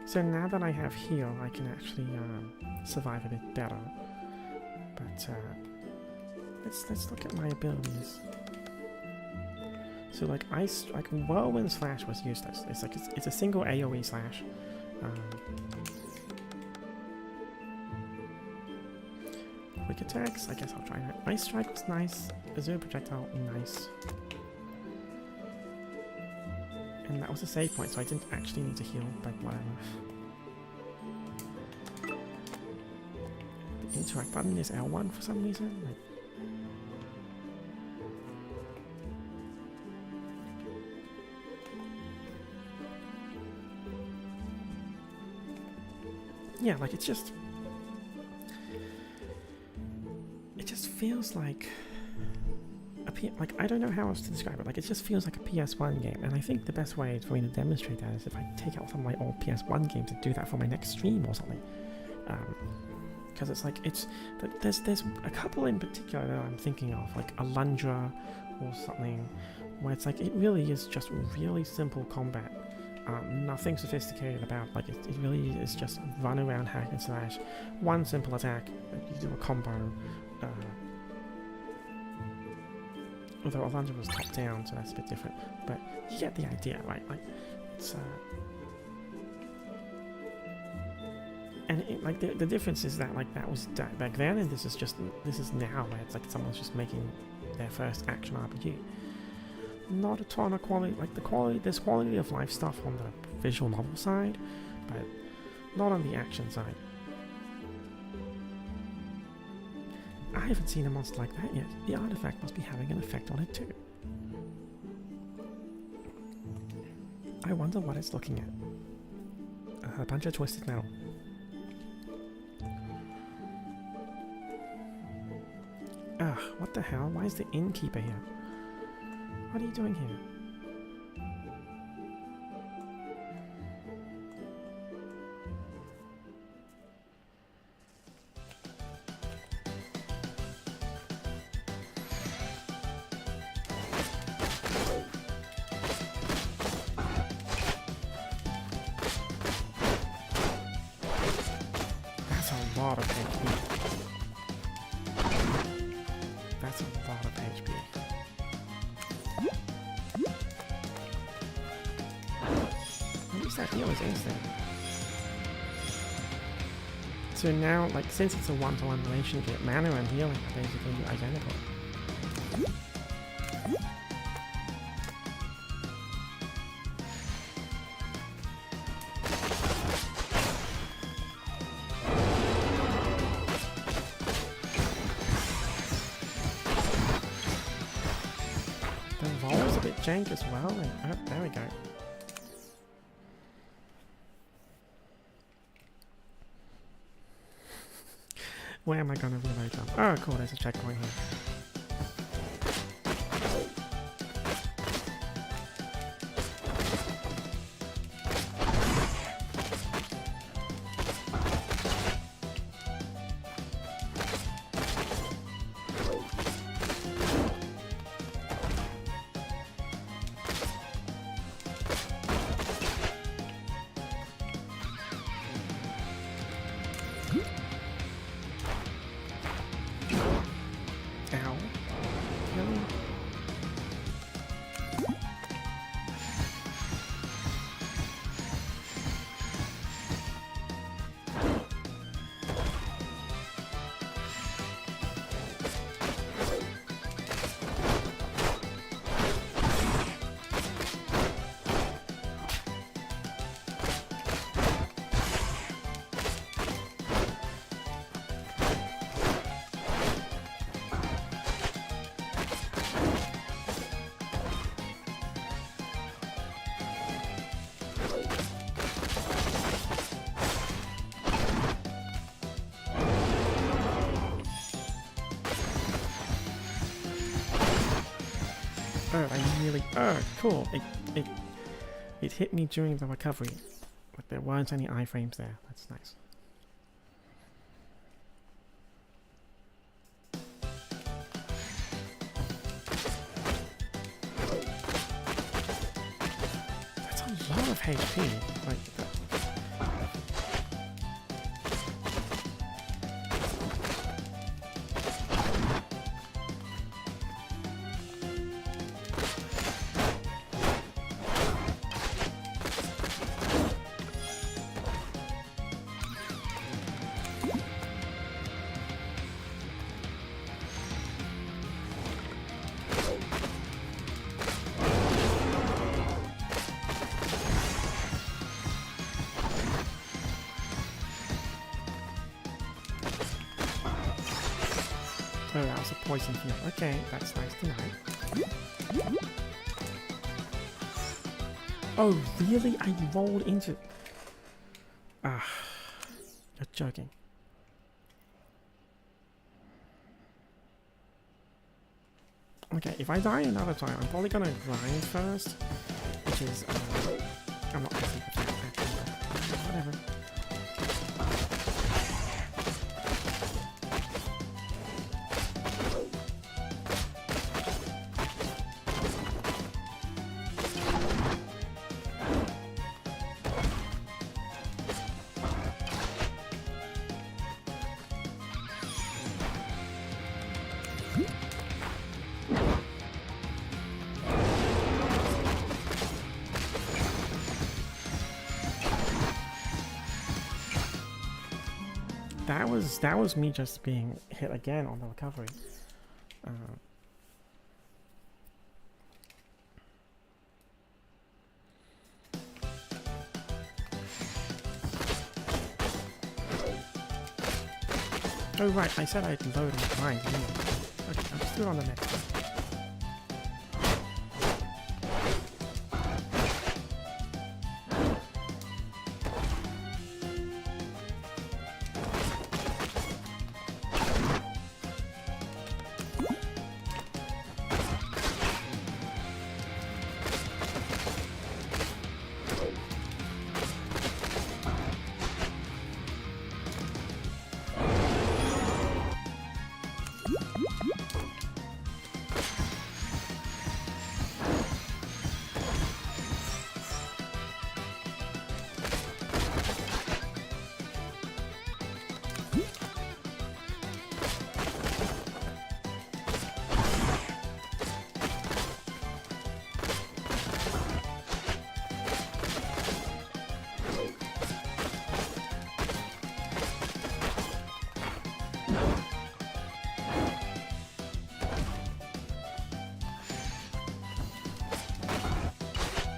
S1: So now that I have heal, I can actually survive a bit better. But let's look at my abilities. So like Whirlwind Slash was useless. It's a single AOE slash. Quick attacks, I guess I'll try that. Ice Strike was nice. Azure Projectile, nice. And that was a save point, so I didn't actually need to heal, but whatever. The interact button is L1 for some reason. Like, yeah, like it just feels like like I don't know how else to describe it. Like it just feels like a PS1 game, and I think the best way for me to demonstrate that is if I take out some of my old PS1 games and do that for my next stream or something. Because it's like there's a couple in particular that I'm thinking of, like Alundra or something, where it's like it really is just really simple combat. Nothing sophisticated about, like it really is just run around, hack and slash, one simple attack, you do a combo. Although Alundra was top down, so that's a bit different, but you get the idea, right? Like it's and like the difference is that like that was back then, and this is now, where it's like someone's just making their first action RPG. Not a ton of quality, like there's quality of life stuff on the visual novel side, but not on the action side. I haven't seen a monster like that yet. The artifact must be having an effect on it too. I wonder what it's looking at. A bunch of twisted metal. Ugh, what the hell? Why is the innkeeper here? What are you doing here? That's a lot of HP. That's a lot of HP. At least that heal is instant. So now, like, since it's a one-to-one relationship, mana and healing are basically identical. The roll is a bit jank as well. And, oh, there we go. Where am I gonna reload from? Oh, cool, there's a checkpoint here. I nearly... Oh, cool. It hit me during the recovery. But there weren't any iframes there. That's nice. That's a lot of HP. Like, oh, that was a poison field. Okay, that's nice to know. Oh, really? I rolled into... Ah, you're joking. Okay, if I die another time, I'm probably gonna grind first, which is, I'm not gonna see the fact actually, but whatever. That was me just being hit again on the recovery. Oh right, I said I'd load and grind. Okay, I'll just do it on the next one.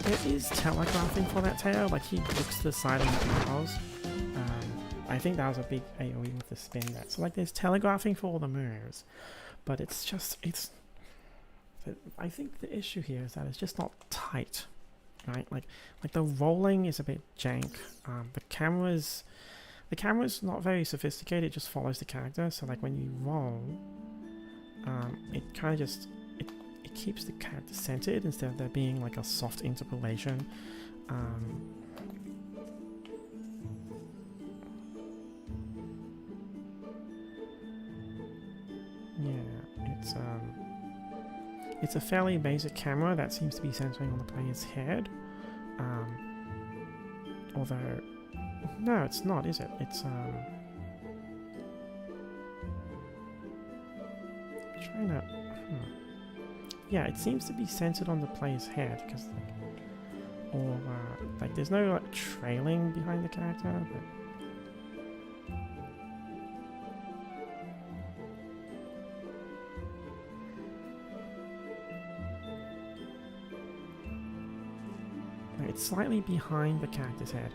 S1: There is telegraphing for that tail, like he looks to the side of the arrows. I think that was a big AoE with the spin there. So like there's telegraphing for all the moves, but it's just, I think the issue here is that it's just not tight, right? Like the rolling is a bit jank. The camera's not very sophisticated, it just follows the character. So like when you roll, it kind of just, it keeps the character centered instead of there being like a soft interpolation. Yeah, it's a fairly basic camera that seems to be centering on the player's head. Although, no, it's not, is it? It's trying to. Yeah, it seems to be centered on the player's head because, like there's no like trailing behind the character, but. It's slightly behind the character's head.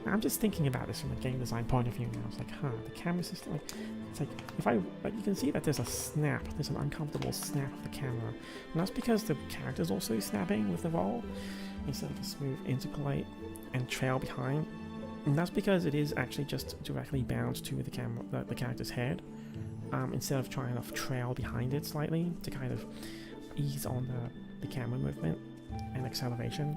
S1: Now, I'm just thinking about this from a game design point of view now. It's like, the camera system, like, it's like, if I, like, you can see that there's a snap, there's an uncomfortable snap of the camera. And that's because the character's also snapping with the roll, instead of a smooth interpolate and trail behind. And that's because it is actually just directly bound to the camera, the character's head, instead of trying to trail behind it slightly to kind of ease on the camera movement and acceleration.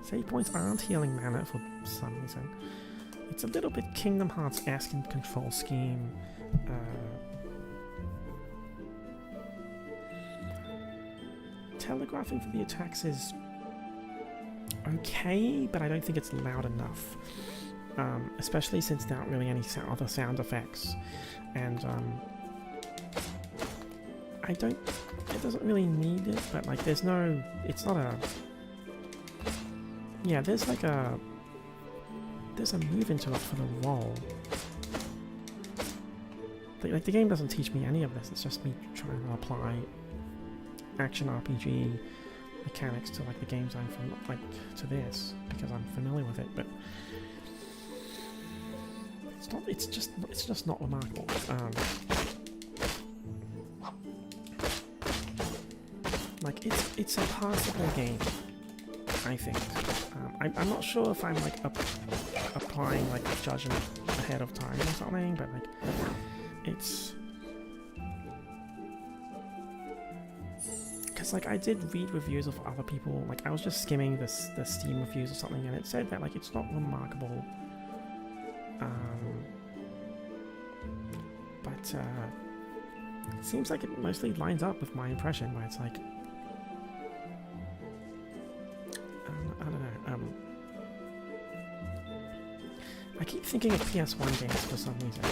S1: Save points aren't healing mana for some reason. It's a little bit Kingdom Hearts-esque in control scheme. Telegraphing for the attacks is okay, but I don't think it's loud enough. Especially since there aren't really any other sound effects. And it doesn't really need it, but like there's no, it's not a, yeah, there's a move into it for the roll. Like the game doesn't teach me any of this, it's just me trying to apply action RPG mechanics to like the games I'm from, like to this, because I'm familiar with it, but it's just not remarkable. Like it's a passable game, I think. I'm not sure if I'm like applying like judgment ahead of time or something, but like it's because like I did read reviews of other people. Like I was just skimming the Steam reviews or something, and it said that like it's not remarkable. But it seems like it mostly lines up with my impression, where it's like I don't know. I keep thinking of PS1 games for some reason,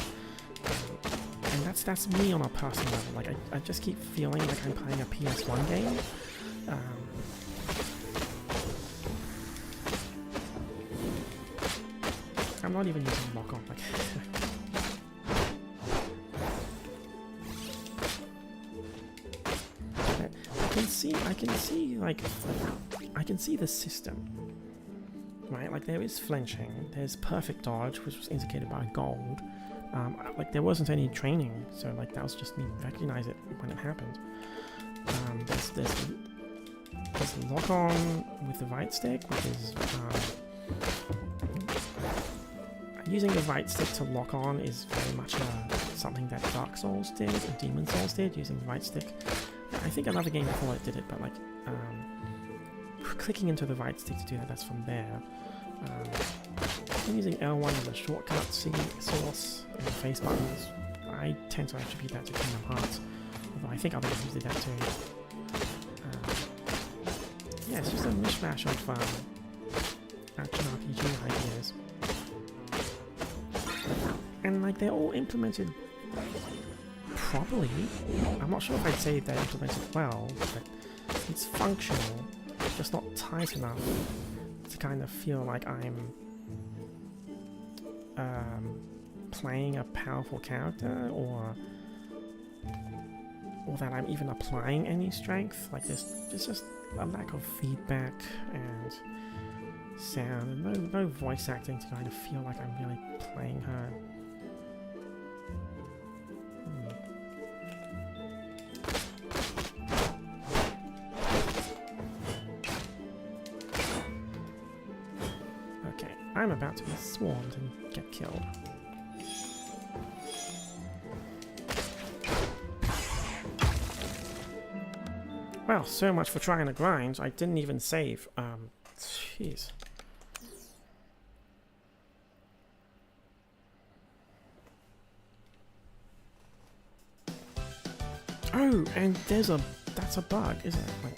S1: and that's me on a personal level. Like I just keep feeling like I'm playing a PS1 game. I'm not even using lock-on. Like I can see the system, right? Like there is flinching, there's perfect dodge, which was indicated by gold. Like there wasn't any training, so like that was just me recognize it when it happened. There's lock on with the right stick, which is using the right stick to lock on is very much something that Dark Souls did and Demon Souls did, using the right stick. I think another game before it did it, but like clicking into the right stick to do that's from there. I'm using L1 as a shortcut source and the face buttons. I tend to attribute that to Kingdom Hearts, although I think other games did that too. Yeah, it's just a mishmash of action RPG ideas. And like they're all implemented properly. I'm not sure if I'd say they're implemented well, but it's functional, just not tight enough to kind of feel like I'm playing a powerful character, or that I'm even applying any strength. Like there's just a lack of feedback and sound, and no voice acting to kind of feel like I'm really playing her. Okay, I'm about to be swarmed and get killed. Well, so much for trying to grind. I didn't even save. Jeez. Oh, and that's a bug, isn't it? Like,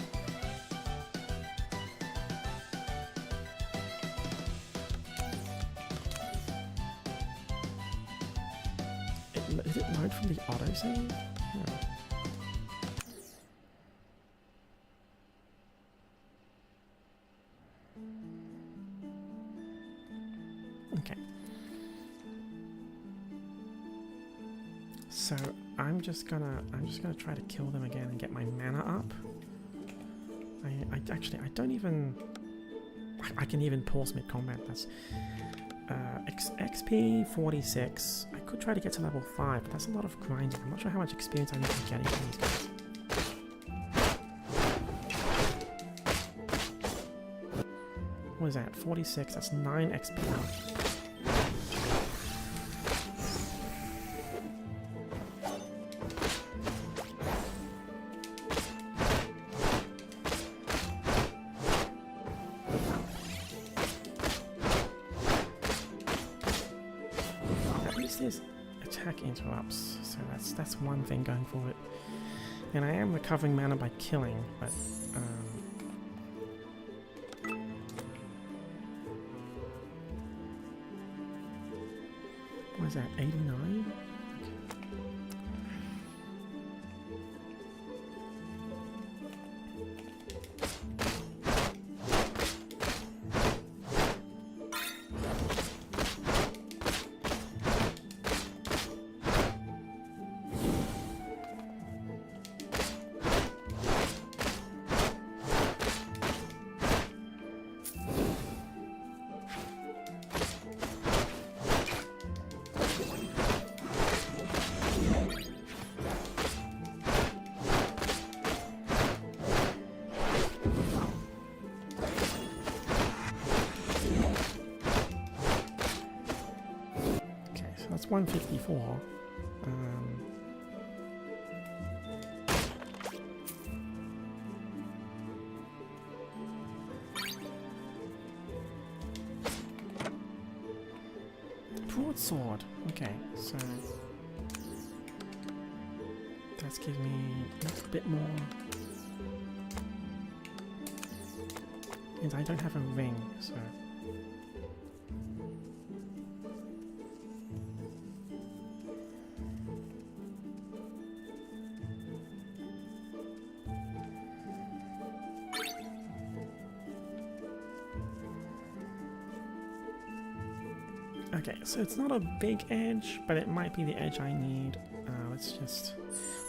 S1: did it load from the autosave? No. Okay. So I'm just gonna try to kill them again and get my mana up. I don't even. I can even pause mid combat. That's XP 46. I could try to get to level 5, but that's a lot of grinding. I'm not sure how much experience I need to be getting from these guys. What is that? 46. That's 9 XP. this is attack interrupts, so that's one thing going for it. And I am recovering mana by killing, but what is that, 89? That's 154. Broadsword. Okay, so that's giving me a bit more. And I don't have a ring, so. Okay, so it's not a big edge, but it might be the edge I need. Let's just...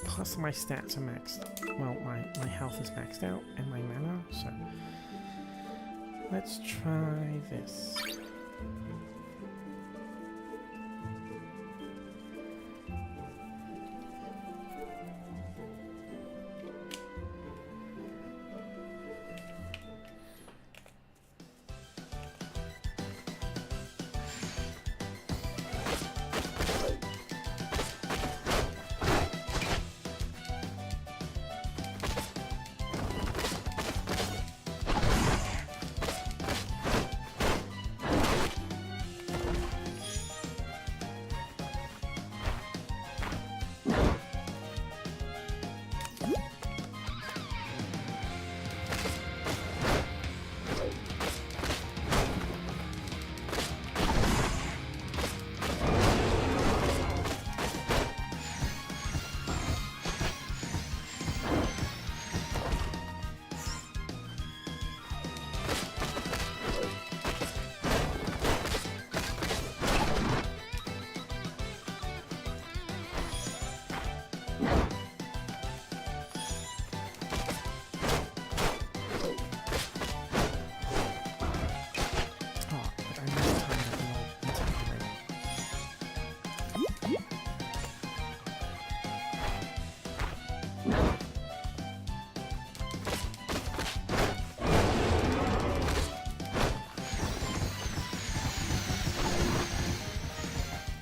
S1: Plus my stats are maxed. Well, my health is maxed out, and my mana, so... Let's try this.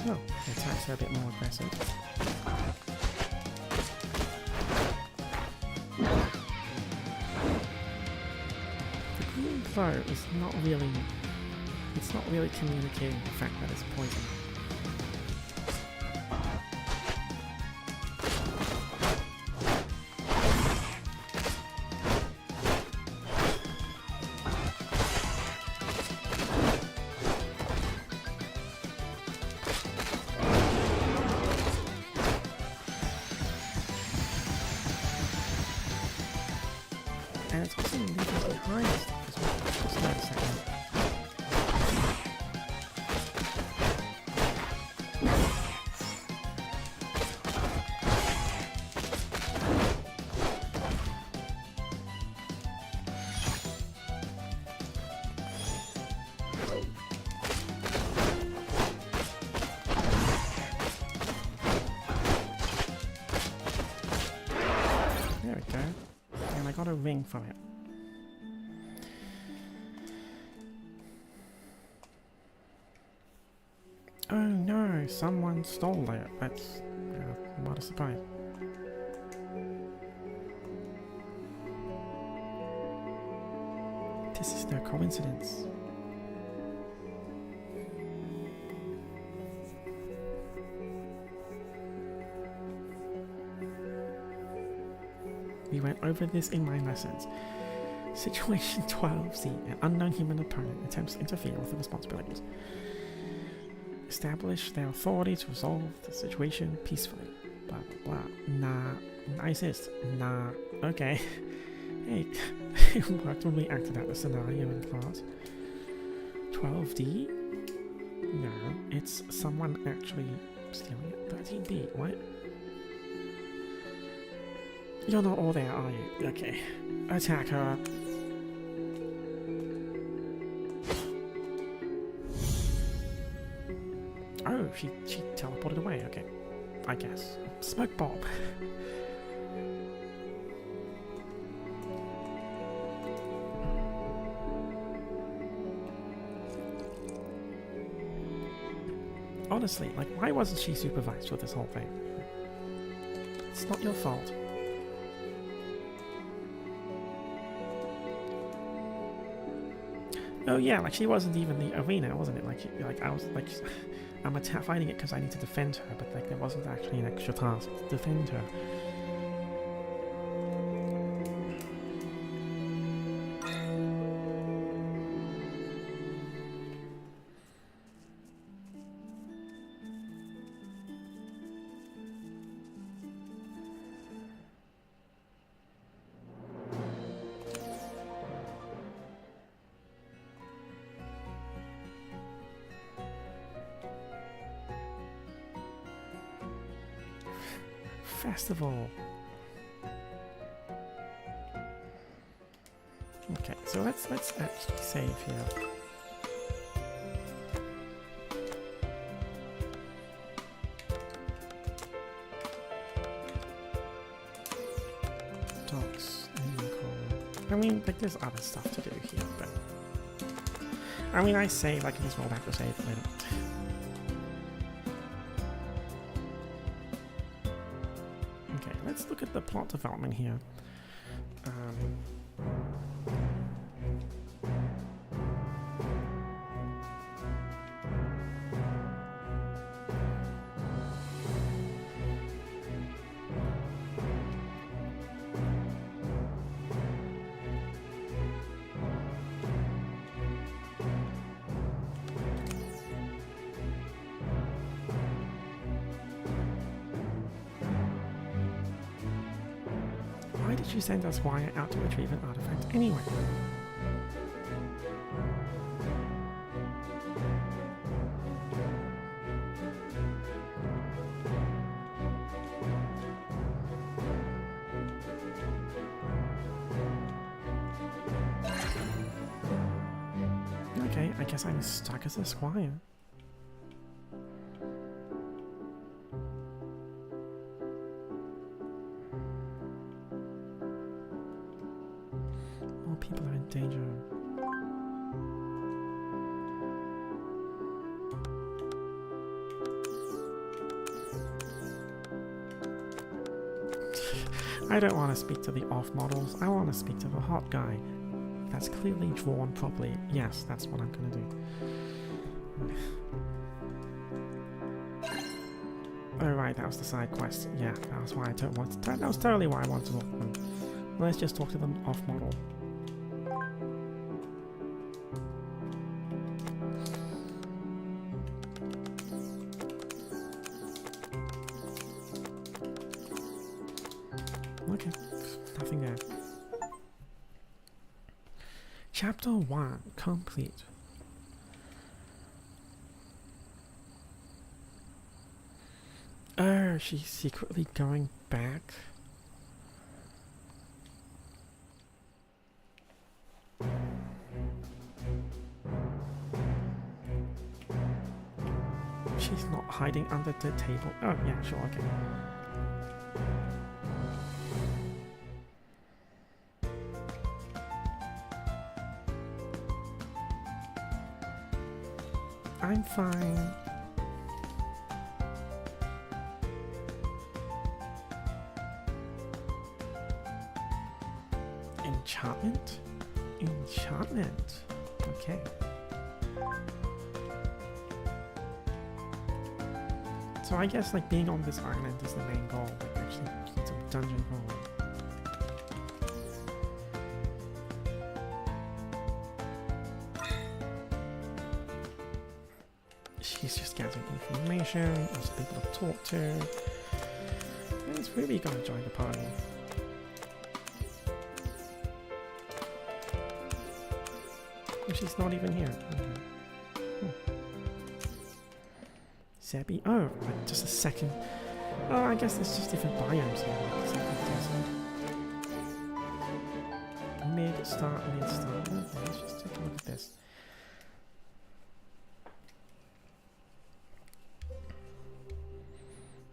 S1: Oh, the attacks are a bit more aggressive. The green glow is not really... It's not really communicating the fact that it's poison. And it's also leaving behind stuff as well. Just notice that one. There we go. And I got a ring from it. Oh no, someone stole it. That's what a surprise. This is no coincidence. We went over this in my lessons. Situation 12C. An unknown human opponent attempts to interfere with the responsibilities. Establish their authority to resolve the situation peacefully. Blah, blah, blah. Nah. Nicest. Nah. Okay. Hey, it worked when we acted out the scenario in class. 12D? No, it's someone actually stealing it. 13B, what? You're not all there, are you? Okay. Attack her. Oh, she teleported away, okay. I guess. Smoke bomb. Honestly, like, why wasn't she supervised with this whole thing? It's not your fault. Oh yeah, like she wasn't even the arena, wasn't it? Like I was like, I'm fighting it because I need to defend her, but like there wasn't actually an extra task to defend her. Festival. Okay, so let's actually save here. Dogs. I mean, like, there's other stuff to do here, but I mean, I say like just roll back to save, but I don't. Let's look at the plot development here. Why did you send us Wire out to retrieve an artifact anyway? Okay, I guess I'm stuck as a squire. People are in danger. I don't want to speak to the off models. I want to speak to the hot guy. That's clearly drawn properly. Yes, that's what I'm going to do. Oh right, that was the side quest. Yeah, that was why I don't want to. That was totally why I wanted to talk to them. Let's just talk to them off model. Okay, nothing there. Chapter 1 complete. Oh, she's secretly going back. She's not hiding under the table. Oh, yeah, sure, okay. I'm fine. Enchantment? Enchantment. Okay. So I guess like being on this island is the main goal, like actually keep some dungeon crawling. she's just gathering information, lots of people to talk to. And it's really gonna join the party. Oh, she's not even here. Zebby. Oh, like just a second. Oh, I guess there's just different biomes here. Like desert. Mid start. Okay, let's just take a look at this.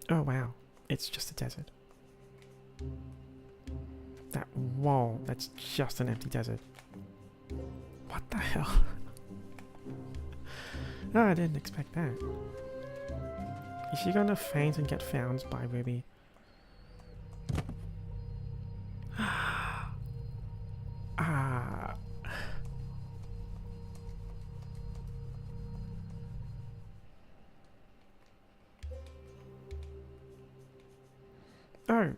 S1: Oh wow, it's just a desert. Whoa, that's just an empty desert. What the hell? Oh, I didn't expect that. Is she gonna faint and get found by Ruby? Oh,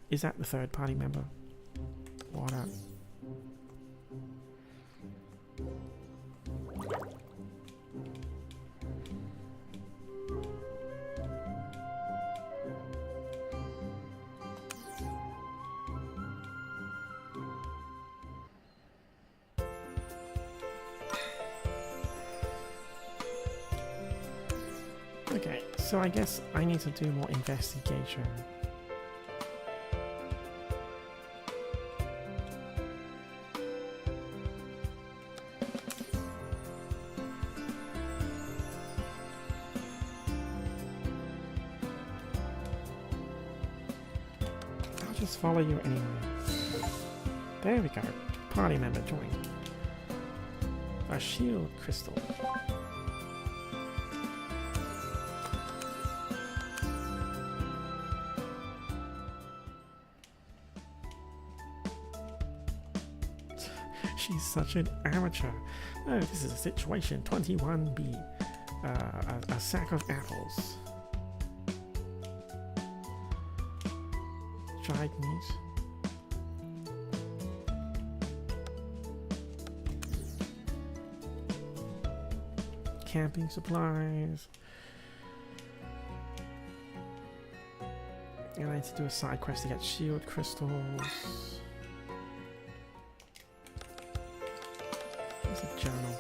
S1: is that the third party member? What up? Okay, so I guess I need to do more investigation. I'll just follow you anyway. There we go. Party member joined. A shield crystal. She's such an amateur. Oh, this is a situation 21B. A sack of apples. Dried meat. Camping supplies. And I need to do a side quest to get shield crystals. There's a journal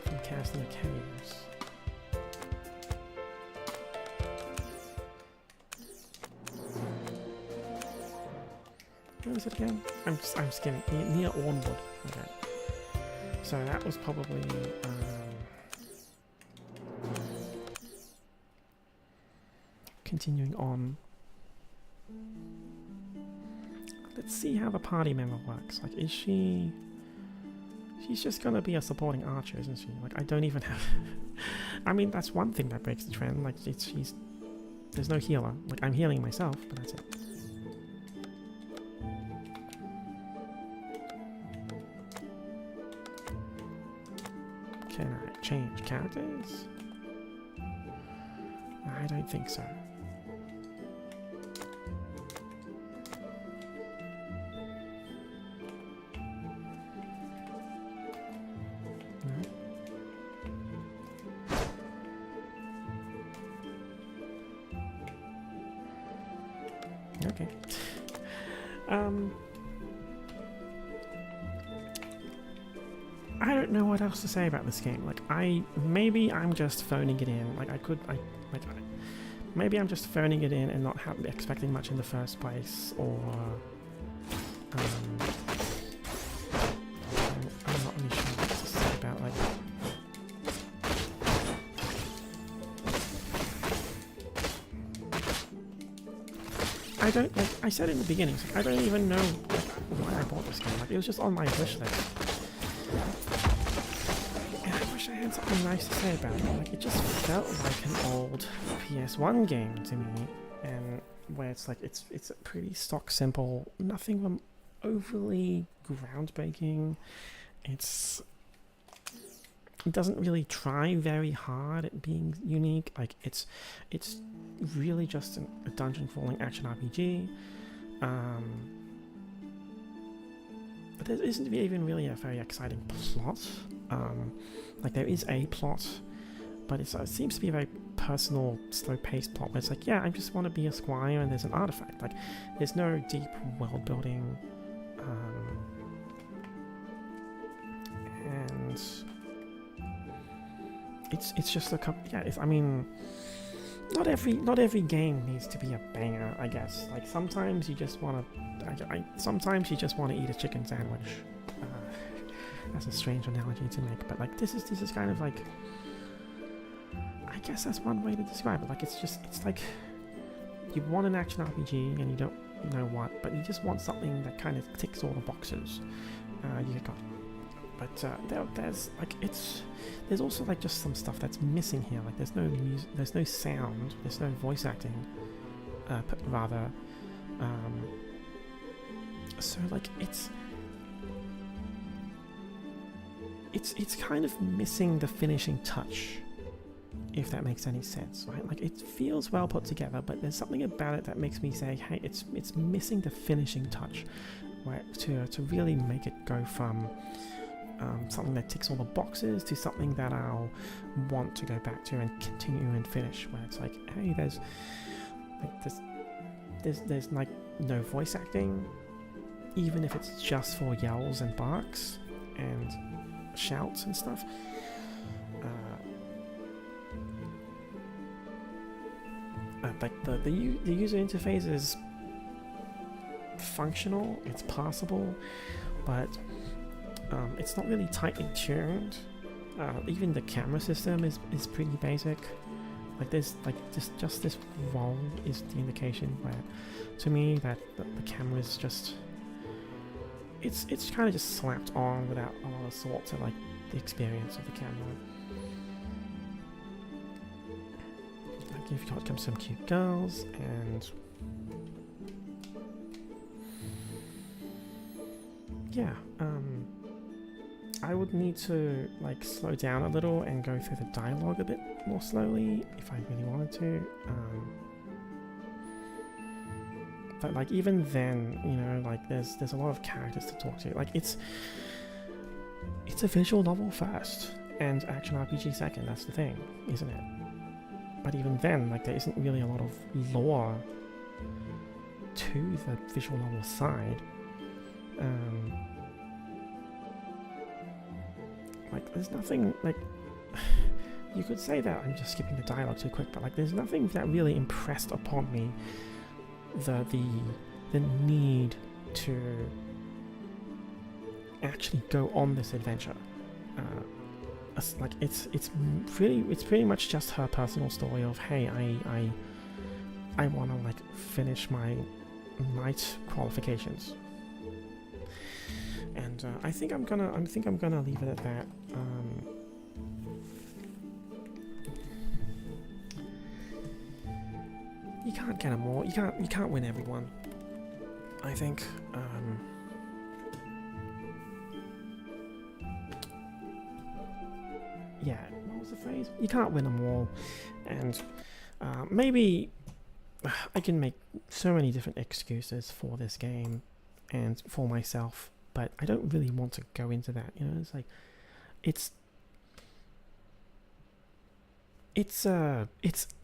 S1: from casting the caves. Where was it again? I'm skimming. Near Ornwood. Okay. So that was probably continuing on. Let's see how the party member works. Like, is she... She's just gonna be a supporting archer, isn't she? Like, I don't even have... I mean, that's one thing that breaks the trend. Like, she's... There's no healer. Like, I'm healing myself, but that's it. Can I change characters? I don't think so. Okay. I don't know what else to say about this game. Like, maybe I'm just phoning it in. Like, maybe I'm just phoning it in and not expecting much in the first place, or I'm not really sure what to say about, like. I don't, like, I said in the beginning, like, I don't even know, like, why I bought this game. Like, it was just on my wish list. And I wish I had something nice to say about it. Like, it just felt like an old PS1 game to me, and where it's like, it's pretty stock simple, nothing overly groundbreaking. It doesn't really try very hard at being unique. Like, it's really just a dungeon crawling action RPG. But there isn't even really a very exciting plot. Like there is a plot, but it seems to be a very personal, slow-paced plot. Where it's like, yeah, I just want to be a squire, and there's an artifact. Like, there's no deep world building, and it's just a couple. Yeah, I mean, not every game needs to be a banger, I guess. Like sometimes you just want to, sometimes you just want to eat a chicken sandwich. That's a strange analogy to make, but like this is kind of like, I guess that's one way to describe it. Like it's like you want an action RPG and you don't know what, but you just want something that kind of ticks all the boxes. There's also like just some stuff that's missing here. Like there's no music, there's no sound, there's no voice acting. So like it's kind of missing the finishing touch, if that makes any sense, right? Like it feels well put together, but there's something about it that makes me say, hey, it's missing the finishing touch, right? To really make it go from something that ticks all the boxes to something that I'll want to go back to and continue and finish. Where it's like, hey, there's like no voice acting, even if it's just for yells and barks and shouts and stuff. Like the user interface is functional, it's passable, but it's not really tightly tuned. Even the camera system is pretty basic. Like there's like just this roll is the indication where, to me, that the camera is just it's kind of just slapped on without a lot of thought to like the experience of the camera. Like you've got some cute girls and yeah, I would need to like slow down a little and go through the dialogue a bit more slowly if I really wanted to. But like even then, you know, like there's a lot of characters to talk to. Like it's a visual novel first and action RPG second. That's the thing, isn't it? But even then, like there isn't really a lot of lore to the visual novel side. Like there's nothing like you could say that I'm just skipping the dialogue too quick, but like there's nothing that really impressed upon me the need to actually go on this adventure. Like it's pretty much just her personal story of, hey, I want to like finish my knight qualifications. And I think I'm gonna leave it at that. You can't get them all. You can't win everyone. I think. Yeah, what was the phrase? You can't win them all, and maybe I can make so many different excuses for this game and for myself. But I don't really want to go into that, you know. It's like, it's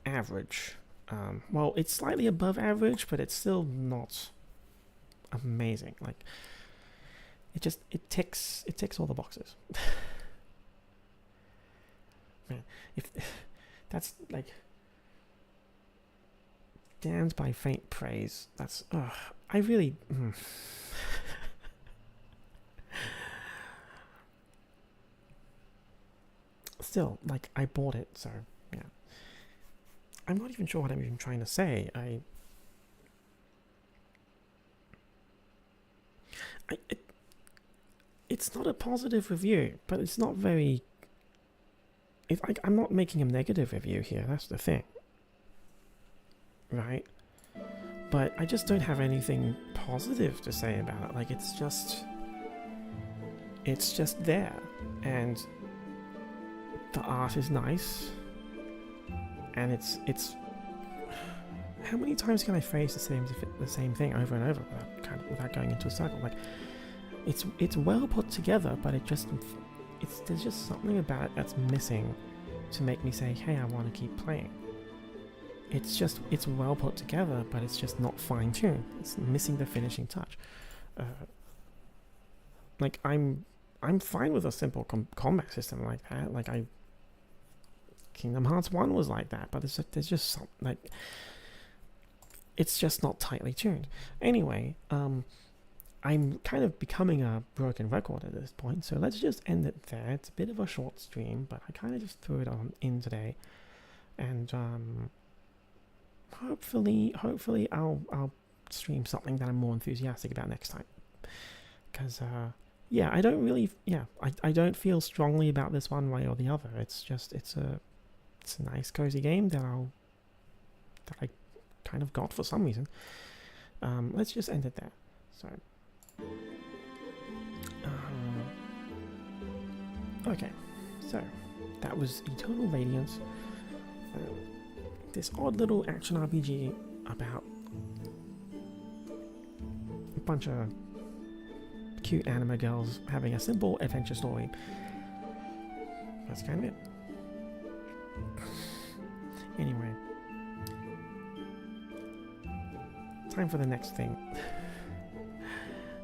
S1: average. Well, it's slightly above average, but it's still not amazing. Like, it ticks all the boxes. Man, if that's like damned by faint praise, that's I really. Still, like, I bought it, so yeah. I'm not even sure what I'm even trying to say. It's not a positive review, but it's not very. I'm not making a negative review here. That's the thing, right? But I just don't have anything positive to say about it. Like it's just there, and the art is nice, and it's. How many times can I phrase the same thing over and over without going into a circle? Like, it's well put together, but there's just something about it that's missing to make me say, hey, I want to keep playing. It's well put together, but it's just not fine-tuned. It's missing the finishing touch. Like I'm fine with a simple combat system like that. Like Kingdom Hearts 1 was like that, but there's just some, like, it's just not tightly tuned. Anyway, I'm kind of becoming a broken record at this point, so let's just end it there. It's a bit of a short stream, but I kind of just threw it in today, and hopefully I'll stream something that I'm more enthusiastic about next time. Because yeah, I don't feel strongly about this one way or the other. It's a nice cozy game that I kind of got for some reason. Let's just end it there. So okay, so that was Eternal Radiance, this odd little action RPG about a bunch of cute anime girls having a simple adventure story. That's kind of it. Anyway, time for the next thing.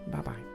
S1: Bye bye.